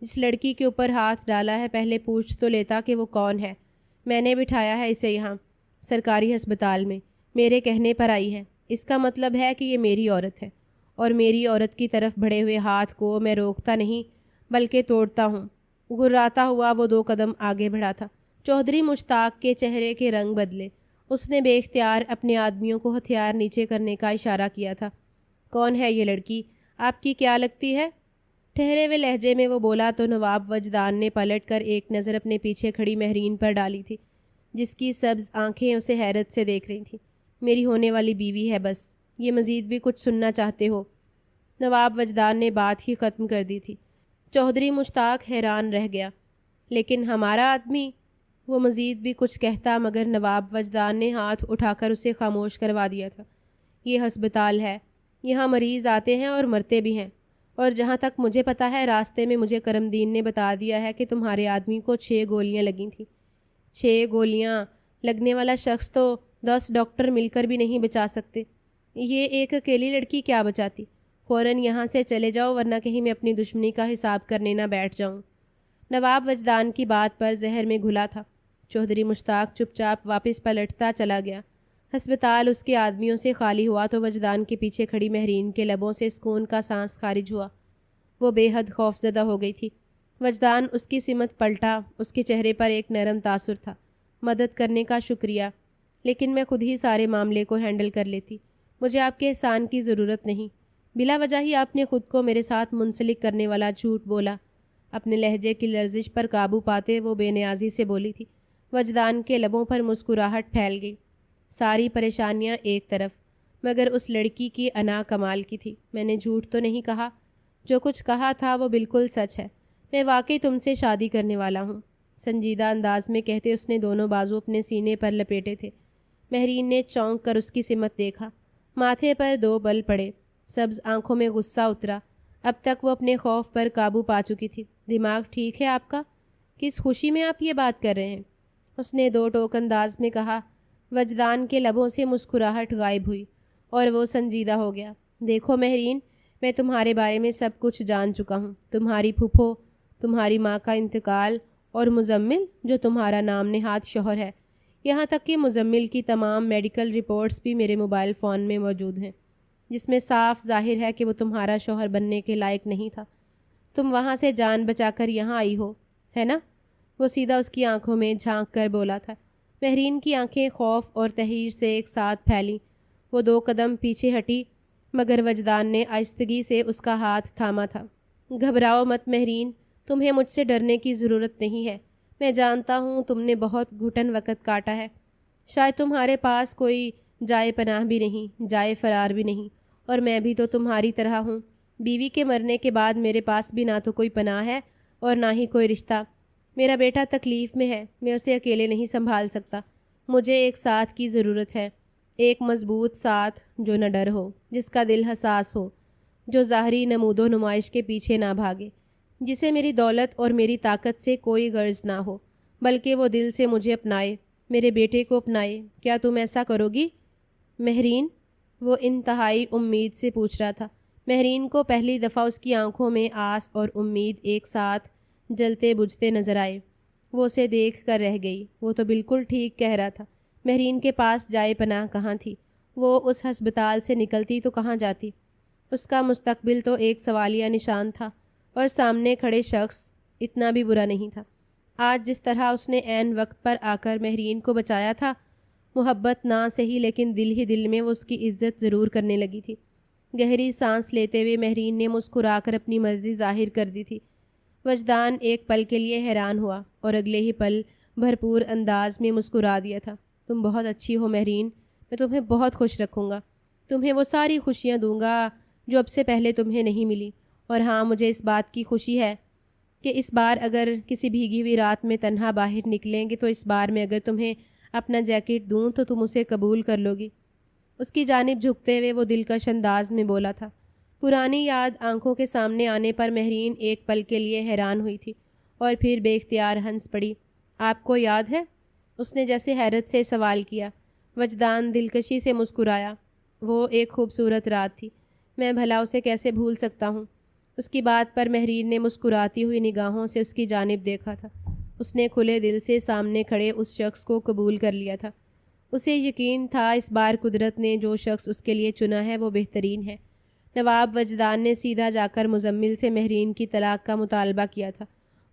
جس لڑکی کے اوپر ہاتھ ڈالا ہے پہلے پوچھ تو لیتا کہ وہ کون ہے۔ میں نے بٹھایا ہے اسے یہاں سرکاری ہسپتال میں، میرے کہنے پر آئی ہے۔ اس کا مطلب ہے کہ یہ میری عورت ہے، اور میری عورت کی طرف بڑھے ہوئے ہاتھ کو میں روکتا نہیں بلکہ توڑتا ہوں۔ گراتا ہوا وہ 2 قدم آگے بڑھا تھا۔ چودھری مشتاق کے چہرے کے رنگ بدلے۔ اس نے بے اختیار اپنے آدمیوں کو ہتھیار نیچے کرنے کا اشارہ کیا تھا۔ کون ہے یہ لڑکی؟ آپ کی کیا لگتی ہے؟ ٹھہرے ہوئے لہجے میں وہ بولا تو نواب وجدان نے پلٹ کر ایک نظر اپنے پیچھے کھڑی مہرین پر ڈالی تھی، جس کی سبز آنکھیں اسے حیرت سے دیکھ رہی تھیں۔ میری ہونے والی بیوی ہے بس، یہ مزید بھی کچھ سننا چاہتے ہو؟ نواب وجدان نے بات ہی ختم کر دی تھی۔ چودھری مشتاق حیران رہ گیا۔ لیکن ہمارا آدمی، وہ مزید بھی کچھ کہتا مگر نواب وجدان نے ہاتھ اٹھا کر اسے خاموش کروا دیا تھا۔ یہ ہسپتال ہے، یہاں مریض آتے ہیں اور مرتے بھی ہیں، اور جہاں تک مجھے پتہ ہے راستے میں مجھے کرم دین نے بتا دیا ہے کہ تمہارے آدمی کو 6 گولیاں لگی تھیں۔ 6 گولیاں لگنے والا شخص تو 10 ڈاکٹر مل کر بھی نہیں بچا سکتے۔ یہ ایک اکیلی لڑکی کیا بچاتی؟ فوراً یہاں سے چلے جاؤ ورنہ کہیں میں اپنی دشمنی کا حساب کرنے نہ بیٹھ جاؤں۔ نواب وجدان کی بات پر زہر میں گھلا تھا۔ چودھری مشتاق چپ چاپ واپس پلٹتا چلا گیا۔ ہسپتال اس کے آدمیوں سے خالی ہوا تو وجدان کے پیچھے کھڑی مہرین کے لبوں سے سکون کا سانس خارج ہوا۔ وہ بے حد خوفزدہ ہو گئی تھی۔ وجدان اس کی سمت پلٹا، اس کے چہرے پر ایک نرم تاثر تھا۔ مدد کرنے کا شکریہ، لیکن میں خود ہی سارے معاملے کو ہینڈل کر لیتی، مجھے آپ کے احسان کی ضرورت نہیں۔ بلا وجہ ہی آپ نے خود کو میرے ساتھ منسلک کرنے والا جھوٹ بولا۔ اپنے لہجے کی لرزش پر قابو پاتے وہ بے نیازی سے بولی تھی۔ وجدان کے لبوں پر مسکراہٹ پھیل گئی۔ ساری پریشانیاں ایک طرف، مگر اس لڑکی کی انا کمال کی تھی۔ میں نے جھوٹ تو نہیں کہا، جو کچھ کہا تھا وہ بالکل سچ ہے۔ میں واقعی تم سے شادی کرنے والا ہوں، سنجیدہ انداز میں کہتے اس نے دونوں بازو اپنے سینے پر لپیٹے تھے۔ مہرین نے چونک کر اس کی سمت دیکھا۔ ماتھے پر 2 بل پڑے، سبز آنکھوں میں غصہ اترا۔ اب تک وہ اپنے خوف پر قابو پا چکی تھی، دماغ ٹھیک ہے آپ کا؟ کس خوشی میں آپ یہ بات کر رہے ہیں؟ اس نے دو ٹوک انداز میں کہا۔ وجدان کے لبوں سے مسکراہٹ غائب ہوئی اور وہ سنجیدہ ہو گیا۔ دیکھو مہرین، میں تمہارے بارے میں سب کچھ جان چکا ہوں۔ تمہاری پھپھو، تمہاری ماں کا انتقال اور مزمل جو تمہارا نام نہاد شوہر ہے، یہاں تک کہ مزمل کی تمام میڈیکل رپورٹس بھی میرے موبائل فون میں موجود ہیں، جس میں صاف ظاہر ہے کہ وہ تمہارا شوہر بننے کے لائق نہیں تھا۔ تم وہاں سے جان بچا کر یہاں آئی ہو، ہے نا؟ وہ سیدھا اس کی آنکھوں میں جھانک کر بولا تھا۔ مہرین کی آنکھیں خوف اور تحیر سے ایک ساتھ پھیلیں۔ وہ 2 قدم پیچھے ہٹی، مگر وجدان نے آہستگی سے اس کا ہاتھ تھاما تھا۔ گھبراؤ مت مہرین، تمہیں مجھ سے ڈرنے کی ضرورت نہیں ہے۔ میں جانتا ہوں تم نے بہت گھٹن وقت کاٹا ہے۔ شاید تمہارے پاس کوئی جائے پناہ بھی نہیں، جائے فرار بھی نہیں، اور میں بھی تو تمہاری طرح ہوں۔ بیوی کے مرنے کے بعد میرے پاس بھی نہ تو کوئی پناہ ہے اور نہ ہی کوئی رشتہ۔ میرا بیٹا تکلیف میں ہے، میں اسے اکیلے نہیں سنبھال سکتا۔ مجھے ایک ساتھ کی ضرورت ہے، ایک مضبوط ساتھ جو نہ ڈر ہو، جس کا دل حساس ہو، جو ظاہری نمود و نمائش کے پیچھے نہ بھاگے، جسے میری دولت اور میری طاقت سے کوئی غرض نہ ہو، بلکہ وہ دل سے مجھے اپنائے، میرے بیٹے کو اپنائے۔ کیا تم ایسا کرو گی مہرین؟ وہ انتہائی امید سے پوچھ رہا تھا۔ مہرین کو پہلی دفعہ اس کی آنکھوں میں آس اور امید ایک ساتھ جلتے بجھتے نظر آئے۔ وہ اسے دیکھ کر رہ گئی۔ وہ تو بالکل ٹھیک کہہ رہا تھا۔ مہرین کے پاس جائے پناہ کہاں تھی؟ وہ اس ہسپتال سے نکلتی تو کہاں جاتی؟ اس کا مستقبل تو ایک سوالیہ نشان تھا، اور سامنے کھڑے شخص اتنا بھی برا نہیں تھا۔ آج جس طرح اس نے عین وقت پر آ کر مہرین کو بچایا تھا، محبت نہ صحیح لیکن دل ہی دل میں وہ اس کی عزت ضرور کرنے لگی تھی۔ گہری سانس لیتے ہوئے مہرین نے مسکرا کر اپنی مرضی ظاہر کر دی تھی۔ وجدان ایک پل کے لیے حیران ہوا اور اگلے ہی پل بھرپور انداز میں مسکرا دیا تھا۔ تم بہت اچھی ہو مہرین، میں تمہیں بہت خوش رکھوں گا۔ تمہیں وہ ساری خوشیاں دوں گا جو اب سے پہلے تمہیں نہیں ملی۔ اور ہاں، مجھے اس بات کی خوشی ہے کہ اس بار اگر کسی بھیگی ہوئی رات میں تنہا باہر نکلیں گے تو اس بار میں اگر تمہیں اپنا جیکٹ دوں تو تم اسے قبول کر لو گی۔ اس کی جانب جھکتے ہوئے وہ دلکش انداز میں بولا تھا۔ پرانی یاد آنکھوں کے سامنے آنے پر مہرین ایک پل کے لیے حیران ہوئی تھی اور پھر بے اختیار ہنس پڑی۔ آپ کو یاد ہے؟ اس نے جیسے حیرت سے سوال کیا۔ وجدان دلکشی سے مسکرایا۔ وہ ایک خوبصورت رات تھی، میں بھلا اسے کیسے بھول سکتا ہوں؟ اس کی بات پر مہرین نے مسکراتی ہوئی نگاہوں سے اس کی جانب دیکھا تھا۔ اس نے کھلے دل سے سامنے کھڑے اس شخص کو قبول کر لیا تھا۔ اسے یقین تھا اس بار قدرت نے جو شخص اس کے لیے چنا ہے وہ بہترین ہے۔ نواب وجدان نے سیدھا جا کر مزمل سے مہرین کی طلاق کا مطالبہ کیا تھا،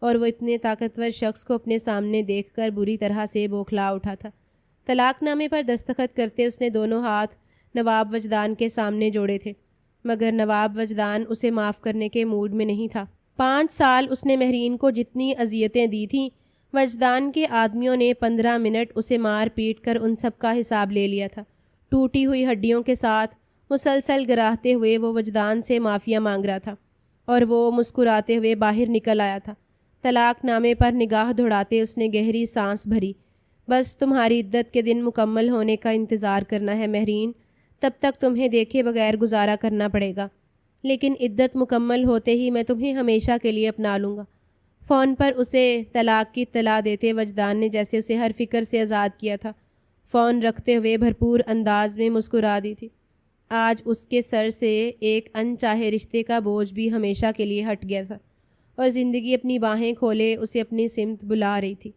اور وہ اتنے طاقتور شخص کو اپنے سامنے دیکھ کر بری طرح سے بوکھلا اٹھا تھا۔ طلاق نامے پر دستخط کرتے اس نے دونوں ہاتھ نواب وجدان کے سامنے جوڑے تھے، مگر نواب وجدان اسے معاف کرنے کے موڈ میں نہیں تھا۔ 5 سال اس نے مہرین کو جتنی اذیتیں دی تھیں، وجدان کے آدمیوں نے 15 منٹ اسے مار پیٹ کر ان سب کا حساب لے لیا تھا۔ ٹوٹی ہوئی ہڈیوں کے ساتھ مسلسل گراہتے ہوئے وہ وجدان سے معافیا مانگ رہا تھا، اور وہ مسکراتے ہوئے باہر نکل آیا تھا۔ طلاق نامے پر نگاہ دوڑاتے اس نے گہری سانس بھری۔ بس تمہاری عدت کے دن مکمل ہونے کا انتظار کرنا ہے مہرین، تب تک تمہیں دیکھے بغیر گزارا کرنا پڑے گا، لیکن عدت مکمل ہوتے ہی میں تمہیں ہمیشہ کے لیے اپنا لوں گا۔ فون پر اسے طلاق کی اطلاع دیتے وجدان نے جیسے اسے ہر فکر سے آزاد کیا تھا، فون رکھتے ہوئے بھرپور انداز میں مسکرا دی تھی۔ آج اس کے سر سے ایک انچاہے رشتے کا بوجھ بھی ہمیشہ کے لیے ہٹ گیا تھا، اور زندگی اپنی باہیں کھولے اسے اپنی سمت بلا رہی تھی۔